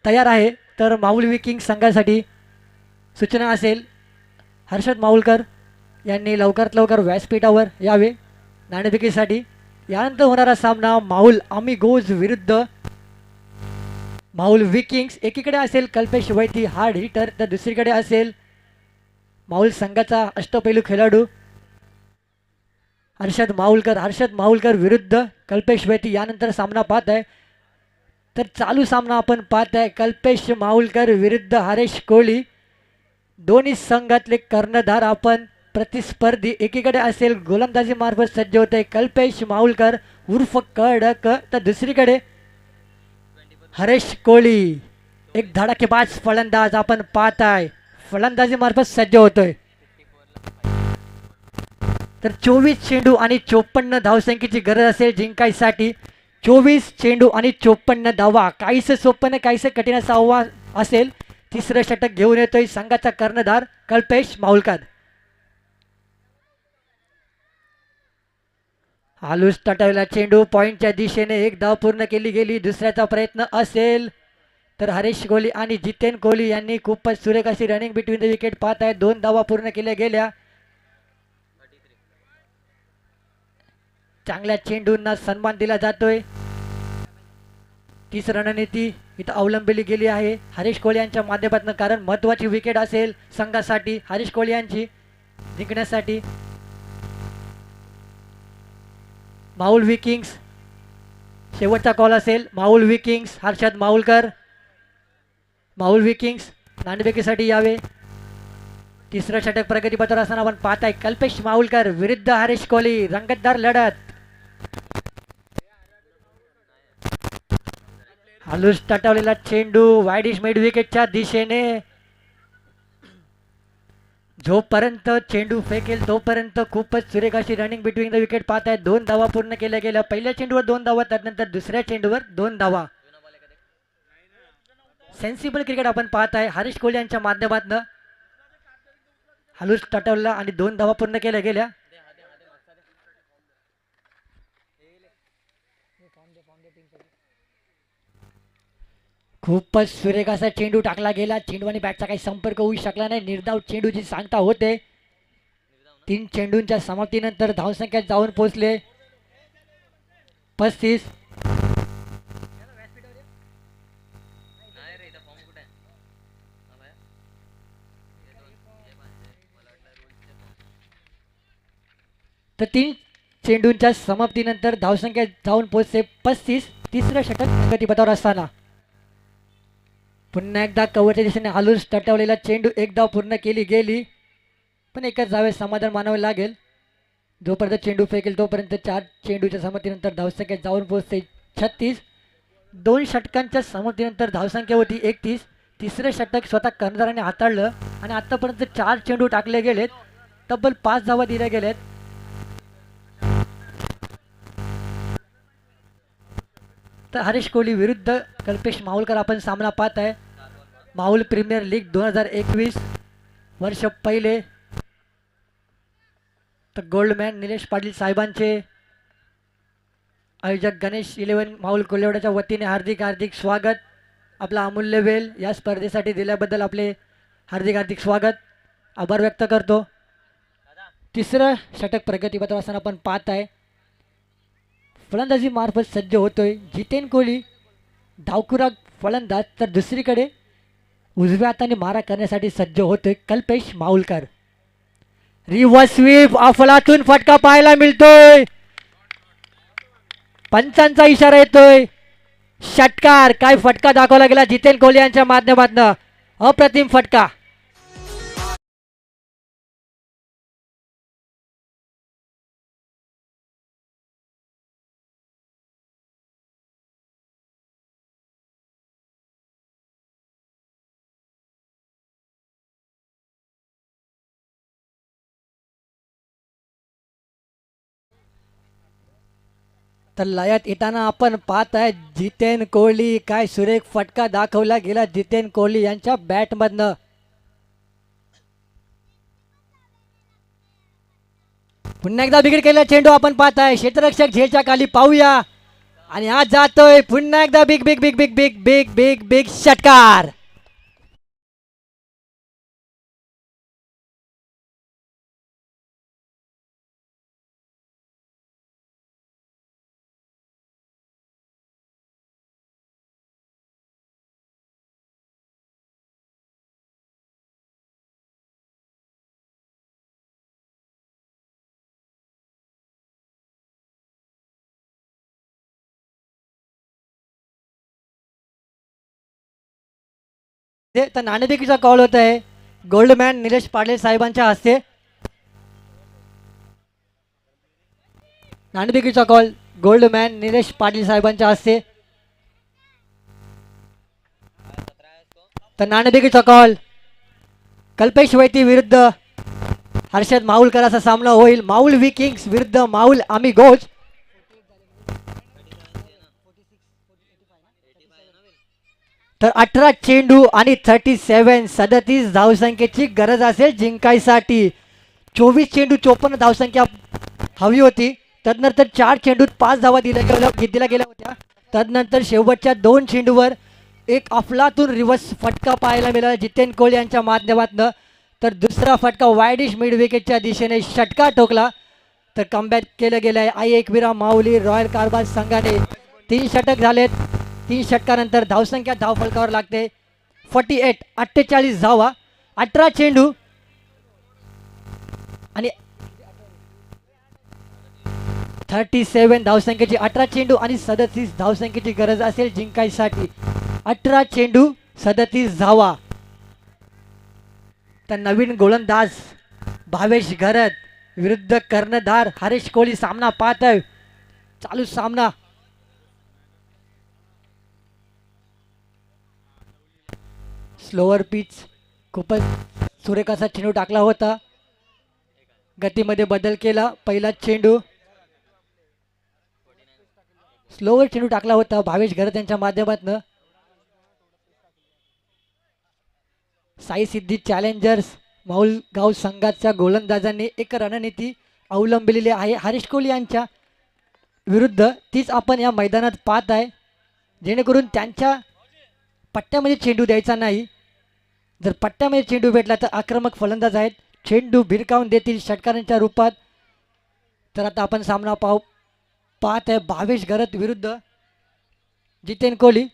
S2: तयार आहे, तर माहुल विकिंग संघासाठी सूचना असेल हर्षद माहुलकर यांनी लवकरात लवकर व्यासपीठावर यावे नाणेफेकीसाठी. यानंतर होणारा सामना माहुल आमिगोज विरुद्ध माहुल विकिंग्स. एकीकडे असेल कल्पेश वैती हार्ड हिटर, तर दुसरीकडे असेल माहुल संघाचा अष्टपैलू खेळाडू हर्षद माहुलकर विरुद्ध कल्पेश वैती. यानंतर सामना पाहत आहे, तर चालू सामना आपण पाहत आहे कल्पेश माहुलकर विरुद्ध हरेश कोहली. दोन्ही संघातले कर्णधार आपण प्रतिस्पर्धी. एकीकडे असेल गोलंदाजी मार्फत सज्ज होते कल्पेश माहुलकर उर्फ कडक, तर दुसरीकडे हरेश कोहली एक धडाकेबाज फलंदाज आपण पाहत आहे, फलंदाजी मार्फत सज्ज होतोय. तर 24 चेंडू आणि 54 धावसंख्येची गरज असेल जिंकायसाठी. 24 चेंडू आणि 54 धावा. काहीसं सोपं नाही, काहीसं कठीण असं आव्हान असेल. तिसरं षटक घेऊन येतोय संघाचा कर्णधार कल्पेश माहुलकर. हालूस तटवला चेंडू पॉइंटच्या दिशेने, एक धाव पूर्ण केली गेली. दुसऱ्याचा प्रयत्न असेल तर हरेश कोहली आणि जितेन कोहली यांनी खूपच सुरेख अशी रनिंग बिटवीन द विकेट पाहत आहे. 2 धावा पूर्ण केल्या गेल्या. चांगल्या चेंडूंना सन्मान दिला जातोय. 30 रणनीती इथं अवलंबली गेली आहे हरीश कोहली यांच्या माध्यमातून, कारण महत्त्वाची विकेट असेल संघासाठी हरीश कोहली यांची जिंकण्यासाठी. माहुल विकिंग्स शेवटचा कॉल असेल. माहुल विकिंग्स हर्षद माहुलकर. माहुल विकिंग्स नाणेफेकीसाठी यावे. तिसरं षटक प्रगतीपथावर असताना आपण पाहत आहे कल्पेश माहुलकर विरुद्ध हरीश कोहली. रंगतदार लढत. हालूस तटवलेला चेंडू वाईडिश मिड विकेटच्या दिशेने. जोपर्यंत चेंडू फेकेल तोपर्यंत खूपच सुरेख अशी रनिंग बिटवीन द विकेट पाहत आहे. 2 धावा पूर्ण केल्या गेल्या. पहिल्या चेंडूवर 2 धावा, त्यानंतर दुसऱ्या चेंडूवर 2 धावा. सेन्सिबल क्रिकेट आपण पाहत आहे हरीश कोहली यांच्या माध्यमातून. हालूस तटवला आणि 2 धावा पूर्ण केल्या गेल्या. खूपच सुरेख असा चेंडू टाकला गेला. चेंडू आणि बॅटचा काही संपर्क होऊ शकला नाही. निर्धाव चेंडूची सांगता होते. 3 चेंडूंच्या समाप्तीनंतर धावसंख्या जाऊन पोहोचले 35. तर 3 चेंडूंच्या समाप्तीनंतर धावसंख्या जाऊन पोहोचते 35. तिसरं षटक प्रगतीपथावर असताना पुन्हा एकदा कव्हरच्या दिशेने हालूस तटवलेला चेंडू, एक धाव पूर्ण केली गेली. पण एकाच धावेस समाधान मानावे लागेल. जोपर्यंत चेंडू फेकेल तोपर्यंत 4 चेंडूच्या समतीनंतर धावसंख्या जाऊन पोहोचते 36. 2 षटकांच्या समतीनंतर धावसंख्या होती 31. तिसरे षटक स्वतः कर्णधाराने हाताळलं आणि आतापर्यंत 4 चेंडू टाकले गेलेत. तब्बल 5 धावा दिल्या गेल्यात. तर हरीश कोहली विरुद्ध कल्पेश माहुलकर आपण सामना पाहत आहे. माहुल प्रीमियर लीग 2021 वर्ष पहिले. तर गोल्डमॅन निलेश पाटील साहेबांचे आयोजक गणेश 11 माहुल कोल्हेवाड्याच्या वतीने हार्दिक हार्दिक स्वागत. आपला अमूल्य वेळ या स्पर्धेसाठी दिल्याबद्दल आपले हार्दिक हार्दिक स्वागत, आभार व्यक्त करतो. तिसरं षटक प्रगतीपत्र असताना आपण पाहत आहे. फलंदाजी मार्फत सज्ज होतोय जितेन कोहली, डावखुरा फलंदाज. तर दुसरीकडे उजव्या हाताने मारा करण्यासाठी सज्ज होतोय कल्पेश माहुलकर. रिव्हर्स स्वीप अफलातून फटका पाहायला मिळतोय. पंचांचा इशारा येतोय. षटकार. काय फटका दाखवला गेला जितेन कोहली यांच्या माध्यमातून. अप्रतिम फटका. तर लयात येताना आपण पाहत आहे जितेन कोहली. काय सुरेख फटका दाखवला गेला जितेन कोहली यांच्या बॅटमधनं. पुन्हा एकदा विकेट केलेला चेंडू आपण पाहत आहे. क्षेत्ररक्षक झेलच्या खाली पाहूया आणि आज जातोय पुन्हा एकदा big big big big big big big big षटकार. तर नाणेफेकीचा कॉल होत आहे गोल्डमॅन निलेश पाटील साहेबांच्या हस्ते. नाणेफेकीचा कॉल गोल्डमॅन निलेश पाटील साहेबांच्या हस्ते. तर नाणेफेकीचा कॉल कल्पेश वैती विरुद्ध हर्षद माहुलकर असा सामना होईल. माहुल विकिंग्स विरुद्ध माहुल आमिगोज. तर 18 चेंडू आणि 37 धावसंख्येची गरज असेल जिंकायसाठी. 24 चेंडू 54 धावसंख्या हवी होती. तदनंतर 4 चेंडूत 5 धावा दिल्या गेल्या होत्या. तदनंतर शेवटच्या 2 चेंडूवर एक अफलातून रिव्हर्स फटका पाहायला मिळाला जितेन कोहली यांच्या माध्यमातून. तर दुसरा फटका वाईडिश मिड विकेटच्या दिशेने षटकार ठोकला. तर कमबॅक केलं गेलं आहे आई एकविरा माऊली रॉयल कारभार संघाने. 3 षटक झालेत. 3 षटकानंतर धावसंख्या धावफलकावर लागते 48 धावा. 18 चेंडू आणि 37 धावसंख्येची 18 चेंडू आणि 37 धावसंख्येची गरज असेल जिंकायसाठी. 18 चेंडू 37 धावा. तर नवीन गोलंदाज भावेश घरत विरुद्ध कर्णधार हरीश कोहली सामना पाहत आहे. चालू सामना. Slower pitch. खूपच सुरेख असा चेंडू टाकला होता. गतीमध्ये बदल केला. पहिला चेंडू स्लोअर चेंडू टाकला होता भावेश घरत यांच्या माध्यमातून. साई सिद्धी चॅलेंजर्स माहुलगाव संघाच्या गोलंदाजांनी एक रणनीती अवलंबलेली आहे हरीश कोहली यांच्या विरुद्ध. तीच आपण या मैदानात पाहत आहे. जेणेकरून त्यांच्या पट्ट्यामध्ये चेंडू द्यायचा नाही. जर पट्ट्यामध्ये चेंडू भेटला तर आक्रमक फलंदाज आहेत. चेंडू भिरकावून देतील षटकारांच्या रूपात. तर आता आपण सामना पाहत आहे भावेश घरत विरुद्ध जितेन कोहली.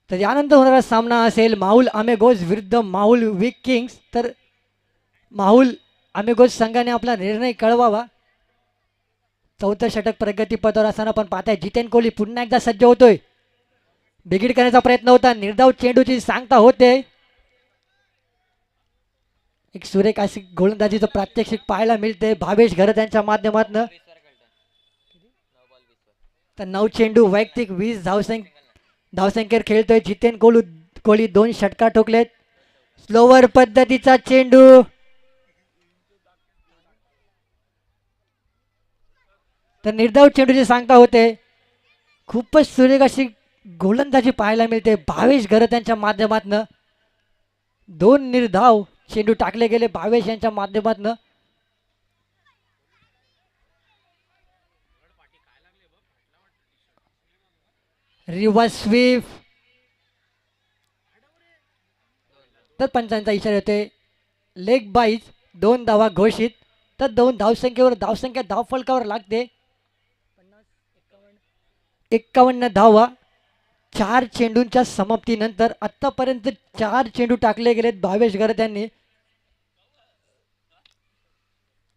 S2: तर यानंतर होणारा सामना असेल माहुल आमेगोज विरुद्ध माहुल विकिंग्स. तर माहुल आमेगोज संघाने आपला निर्णय कळवावा. 4थं षटक प्रगतीपथावर असताना पण पाहताय जितेन कोहली पुन्हा एकदा सज्ज होतोय. बिगिट करण्याचा प्रयत्न होता. निर्धाव चेंडूची सांगता होते. एक सुरेख अशी गोलंदाजीचं प्रात्यक्षिक पाहायला मिळते भावेश घरत यांच्या माध्यमातून. तर 9 चेंडू वैयक्तिक 20 धावसंख्येवर खेळतोय जितेन कोहली 2 षटकार ठोकलेत. स्लोवर पद्धतीचा चेंडू तर निर्धाव चेंडूची सांगता होते. खूपच सुरेख अशी गोलंदाजी पाहायला मिळते भावेश घरत यांच्या माध्यमातून. 2 निर्धाव चेंडू टाकले गेले भावेश यांच्या माध्यमातून. रिव्हर्स स्वीप तर पंचांचा इशारा होते. लेग बाईज 2 धावा घोषित. तर 2 धावसंख्या धावफलकावर लागते. 51 धावा 4 चेंडूंच्या समाप्तीनंतर आतापर्यंत 4 चेंडू टाकले गेलेत भावेश घरत यांनी.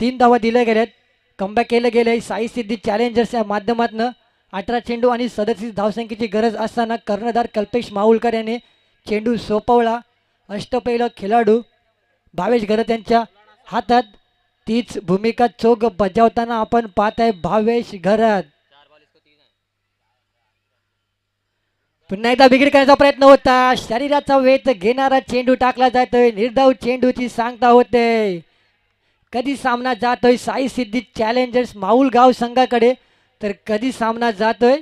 S2: 3 धावा दिल्या गेल्यात. कमबॅक केलं गेले साई सिद्धी चॅलेंजर्सच्या माध्यमातून. 18 चेंडू आणि 37 धावसंख्येची गरज असताना कर्णधार कल्पेश माहुलकर यांनी चेंडू सोपवला. अष्टपैलू खेळाडू भावेश घरत यांच्या हातात तीच भूमिका चोख बजावताना आपण पाहत आहे भावेश घरत. पुन्हा एकदा बिघड करण्याचा प्रयत्न होता. शरीराचा वेध घेणारा चेंडू टाकला जातोय. निर्धाव चेंडूची सांगता होते. कधी सामना जातोय साई सिद्धी चॅलेंजर्स माहुलगाव संघाकडे तर कधी सामना जातोय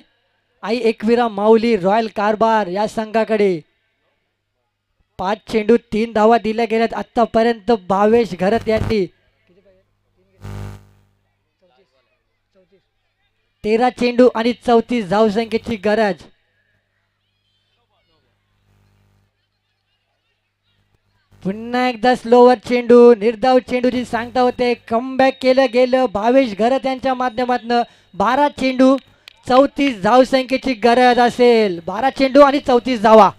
S2: आई एकविरा माऊली रॉयल कारभार या संघाकडे. 5 चेंडू 3 धावा दिल्या गेल्यात आतापर्यंत भावेश घरत यांनी. 13 चेंडू आणि 34 धावसंख्येची गरज. पुन्हा एकदा स्लोवर चेंडू निर्धाव चेंडूची सांगता होते. कमबॅक केलं गेलं भावेश घरत यांच्या माध्यमातून. 12 चेंडू 34 धावसंख्येची गरज असेल. 12 चेंडू आणि 34 धावा.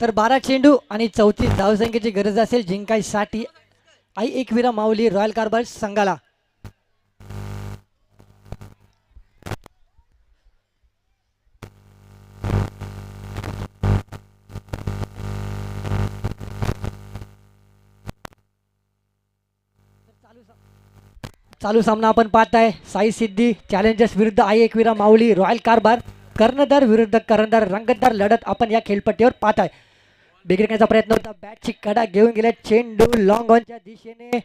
S2: तर 12 चेंडू आणि 34 धावसंख्येची गरज असेल जिंकायसाठी आई एकविरा माऊली रॉयल कारभार संघाला. चालू सामना आपण पाहताय साई सिद्धी चॅलेंजर्स विरुद्ध आई एकविरा माऊली रॉयल कारभार. कर्णधार विरुद्ध कर्णधार रंगतदार लढत आपण या खेळपट्टीवर पाहताय. बिघडण्याचा प्रयत्न होता. बॅटची कडा घेऊन गेला चेंडू लॉंग ऑनच्या दिशेने.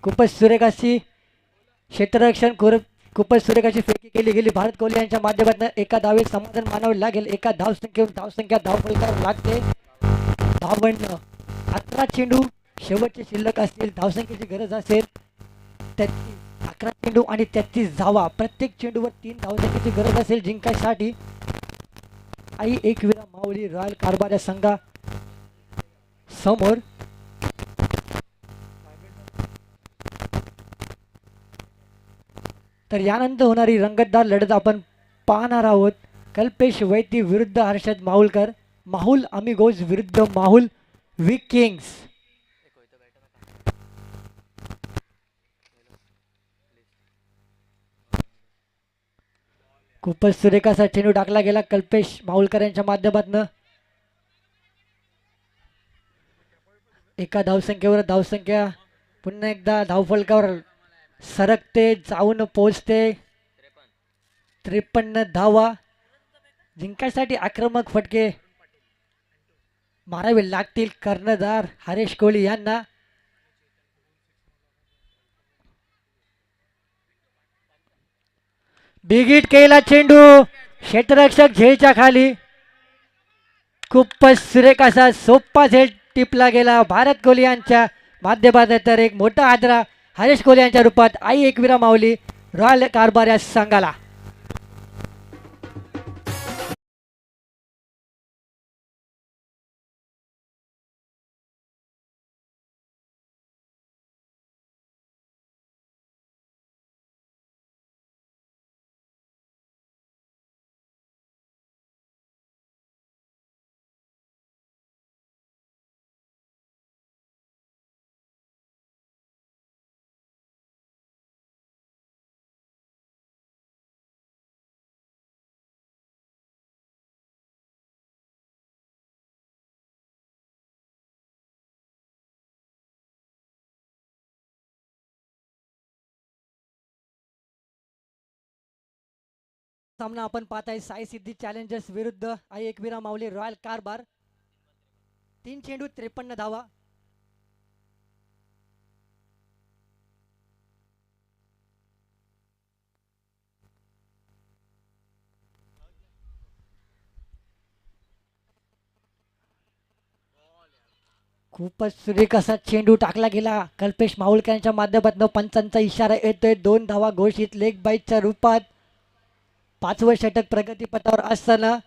S2: खूपच सुरेख अशी क्षेत्ररक्षण खूपच सुरेख अशी फेकी केली गेली भारत कोहली यांच्या माध्यमातून. एका धावेत समाधान मानावे लागेल. एका धावसंख्या धावफलकावर लागते 52. 18 चेंडू शेवटचे शिल्लक असतील. धावसंख्येची गरज असेल 33. 11 चेंडू आणि 33 धावा. प्रत्येक चेंडूवर 3 धावसंख्येची गरज असेल जिंकायसाठी आई एकविरा माऊली रॉयल कारभार या संघा समोर. तर यानंतर होणारी रंगतदार लढत आपण पाहणार आहोत. कल्पेश वैती विरुद्ध हर्षद माहुलकर. माहुल अमिगोज विरुद्ध माहुल विकिंग्स. खूपच सुरेख असा चेंडू टाकला गेला कल्पेश माहुलकर यांच्या माध्यमातून. एका धावसंख्येवर धावसंख्या पुन्हा एकदा धावफलकावर सरकते जाऊन पोहोचते. 53 धावा. जिंकायसाठी आक्रमक फटके मारावे लागतील कर्णधार हरेश कोहली यांना. बिगिट केला चेंडू क्षेत्ररक्षक झेलच्या खाली. खूपच सुरेख असा सोपा झेल टिपला गेला भारत कोहली यांच्या माध्यमातून. तर एक मोठा आदरा हरेश कोहली यांच्या रूपात आई एकविरा माऊली रॉयल कारभार या संघाला. सामना आपण पाहत आहे साई सिद्धी चॅलेंजर्स विरुद्ध आई एकविरा माऊली रॉयल कारभार. 3 चेंडू 53 धावा. खूपच सुरेख असा चेंडू टाकला गेला कल्पेश माहुलकर यांच्या माध्यमातून. पंचांचा इशारा येतोय. 2 धावा घोषित लेग बाईटच्या रूपात. 5वं षटक प्रगतीपथावर असताना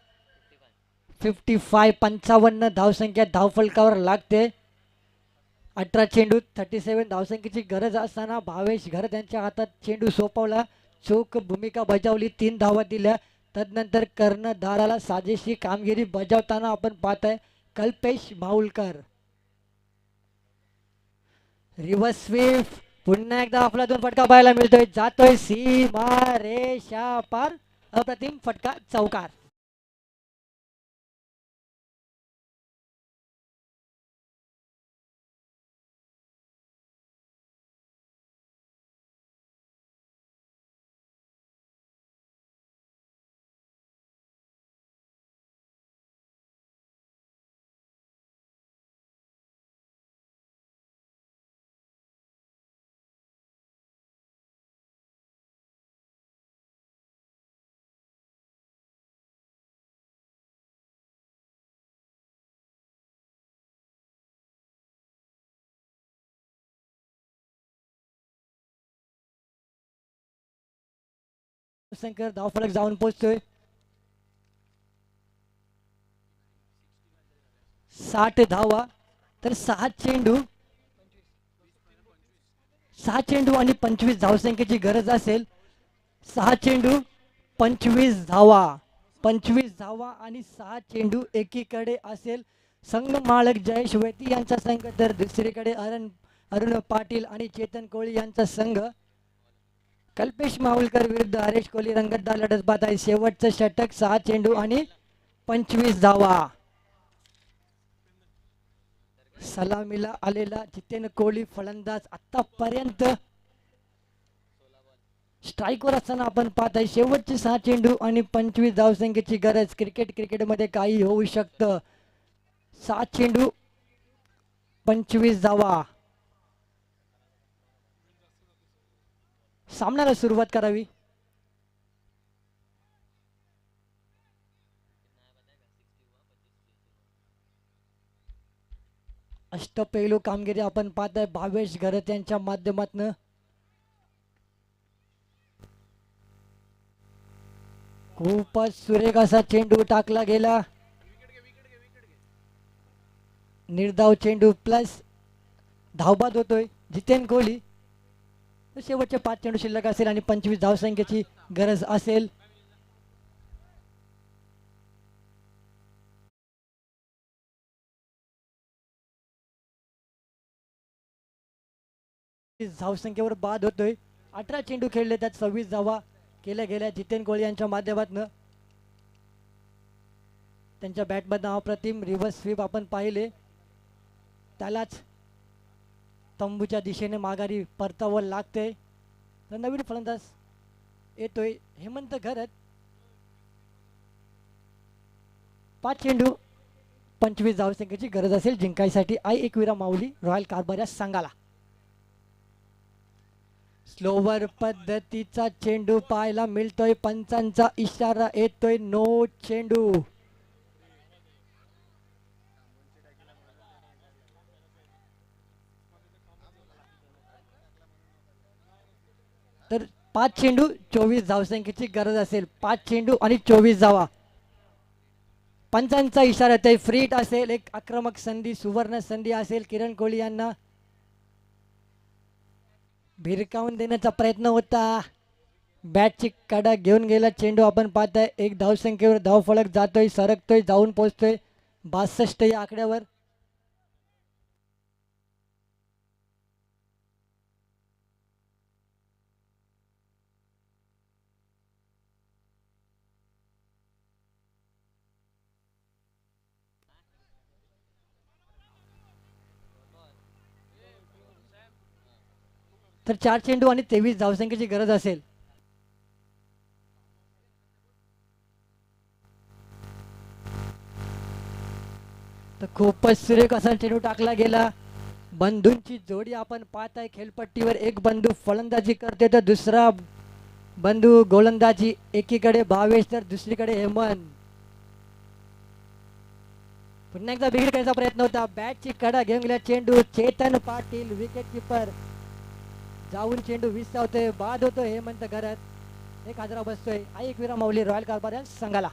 S2: 55 धावसंख्या धावफलकावर लागते. 18 चेंडू 37 धावसंख्येची गरज असताना भावेश घरत यांच्या हातात चेंडू सोपवला. चोख भूमिका बजावली. 3 धावा दिल्या. तदनंतर कर्णधाराला साजेशी कामगिरी बजावताना आपण पाहतोय कल्पेश माहुलकर. Reverse sweep. पुन्हा एकदा आपला 2 फटका पाहायला मिळतोय. जातोय सीमा रेषा पार. अप्रतिम फटका चौकार. शंकर धावफलक जाऊन पोहोचतोय. 60 धावा. तर 6 चेंडू आणि 25 धावसंख्येची गरज असेल. 6 चेंडू 25 धावा. 25 धावा आणि 6 चेंडू एकीकडे असेल संघ मालक जयेश वेती यांचा संघ, तर दुसरीकडे अरुण पाटील आणि चेतन कोळी यांचा संघ. कल्पेश माहुलकर विरुद्ध हरेश कोहली रंगतदार लढत पाहत आहे. शेवटचं षटक. 6 चेंडू आणि 25 धावा. सलामीला आलेला जितेन कोहली फलंदाज आतापर्यंत स्ट्राईकवर असताना आपण पाहत आहे. शेवटचे 6 चेंडू आणि 25 धावसंख्येची गरज. क्रिकेटमध्ये काही होऊ शकतं. 7 चेंडू 25 धावा. सामन्याला सुरुवात करावी. अष्टपैलू कामगिरी आपण पाहताय भावेश घरत यांच्या माध्यमातून. खूपच सुरेख असा चेंडू टाकला गेला. निर्धाव चेंडू प्लस धावबाद होतोय जितेन कोहली. शेवटचे 5 चेंडू शिल्लक असेल आणि 25 धावसंख्येची गरज असेल. धावसंख्येवर बाद होतोय. 18 चेंडू खेळले त्यात 26 धावा केल्या गेल्या जितेन कोहली यांच्या माध्यमातून. त्यांच्या बॅटमधून अप्रतिम रिव्हर्स स्वीप आपण पाहिले. त्यालाच तंबूच्या दिशेने माघारी परतावं लागते. तर नवीन फलंदाज येतोय हेमंत घरत. 5 चेंडू 25 धावसंख्येची गरज असेल जिंकायसाठी आई एकविरा माऊली रॉयल कारभार या संघाला. स्लोवर पद्धतीचा चेंडू पाहायला मिळतोय. पंचांचा इशारा येतोय. नो चेंडू. तर 5 चेंडू 24 धावसंख्येची गरज असेल. 5 चेंडू आणि 24 धावा. पंचांचा इशारा येतोय. फ्री हिट असेल. एक आक्रमक संधी, सुवर्ण संधी असेल किरण कोहली यांना. भिरकावून देण्याचा प्रयत्न होता. बॅटची कडा घेऊन गेला चेंडू. आपण पाहताय एक धावसंख्येवर धावफलक जातोय, सरकतोय, जाऊन पोहोचतोय 62 या आकड्यावर. तर 4 चेंडू आणि 23 धावसंख्येची गरज असेल. तर खूपच सुरेख असा चेंडू टाकला गेला. बंधूंची जोडी आपण पाहताय खेळपट्टीवर. एक बंधू फलंदाजी करते तर दुसरा बंधू गोलंदाजी. एकीकडे भावेश तर दुसरीकडे हेमंत. पुन्हा एकदा बिघड करायचा प्रयत्न होता. बॅटची कडा घेऊन गेला चेंडू. चेतन पाटील विकेट किपर जाऊन चेंडू विसावतोय. बाद होतोय हेमंत घरात. 1000 बसतोय आईक विरा माऊली रॉयल कारभार या संघाला.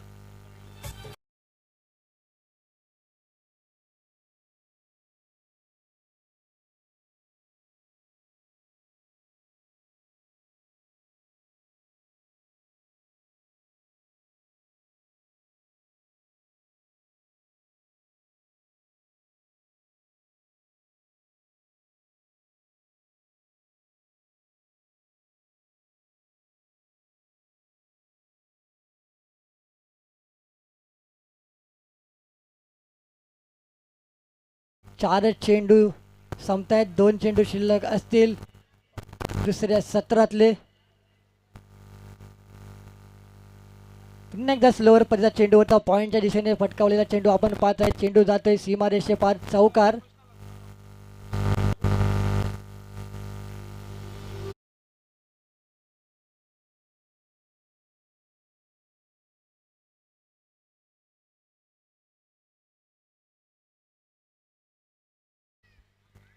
S2: चार चेंडू संपतायत. 2 चेंडू शिल्लक असतील दुसऱ्या सत्रातले. पुन्हा एकदा स्लोअर परीचा चेंडू होता. पॉईंटच्या दिशेने फटकावलेला चेंडू आपण पाहताय. चेंडू जातोय सीमारेषे पार चौकार.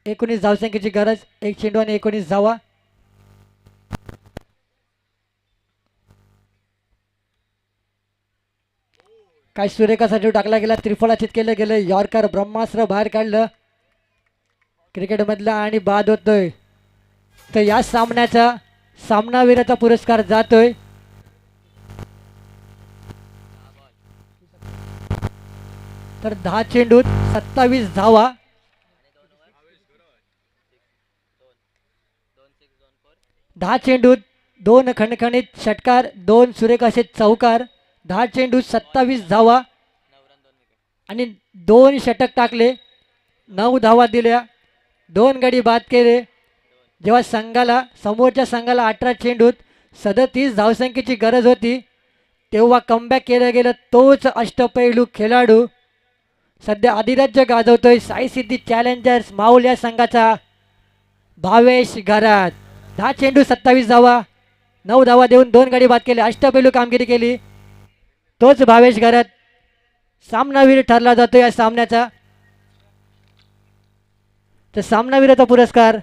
S2: एकोणीस धावसंख्येची गरज. 1 चेंडू आणि 19 धावा. काय सुरेख असा चेंडू टाकला गेला. त्रिफळाचित केलं गेलं. यॉर्कर ब्रह्मास्त्र बाहेर काढलं क्रिकेटमधला आणि बाद होतोय. तर या सामन्याचा सामनावीराचा पुरस्कार जातोय तर 10 चेंडूत 27 धावा. 10 चेंडूत 2 खणखणीत षटकार, 2 सुरेख असे चौकार. 10 चेंडूत 27 धावा आणि 2 षटक टाकले. 9 धावा दिल्या. 2 गडी बाद केले. जेव्हा संघाला समोरच्या संघाला 18 चेंडूत 37 धावसंख्येची गरज होती तेव्हा कमबॅक केलं गेलं. तोच अष्टपैलू खेळाडू सध्या अधिराज्य गाजवतोय. साई सिद्धी चॅलेंजर्स माऊल या संघाचा भावेश घरात. 10 चेंडू 27 धावा. 9 धावा देऊन 2 गडी बाद केले. अष्टपैलू कामगिरी केली. तोच भावेश घरात सामनावीर ठरला जातो या सामन्याचा. तर सामनावीराचा पुरस्कार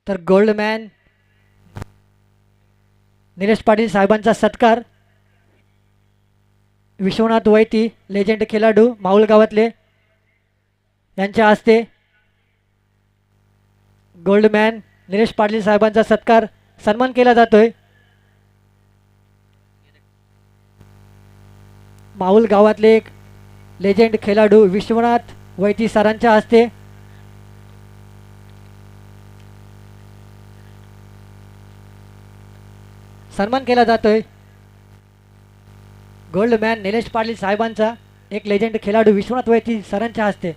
S2: तर गोल्डमॅन निलेश पाटील साहेबांचा सत्कार. विश्वनाथ वैती लेजेंड खेळाडू माऊल गावातले यांच्या हस्ते गोल्डमॅन निलेश पाटील साहेबांचा सत्कार सन्मान केला जातोय. माऊल गावातले एक लेजेंड खेळाडू विश्वनाथ वैती सरांच्या हस्ते सन्मान केला जातोय. गोल्डमॅन निलेश पाटील साहेबांचा एक लेजेंड खेळाडू विश्वनाथ वैती सरांच्या हस्ते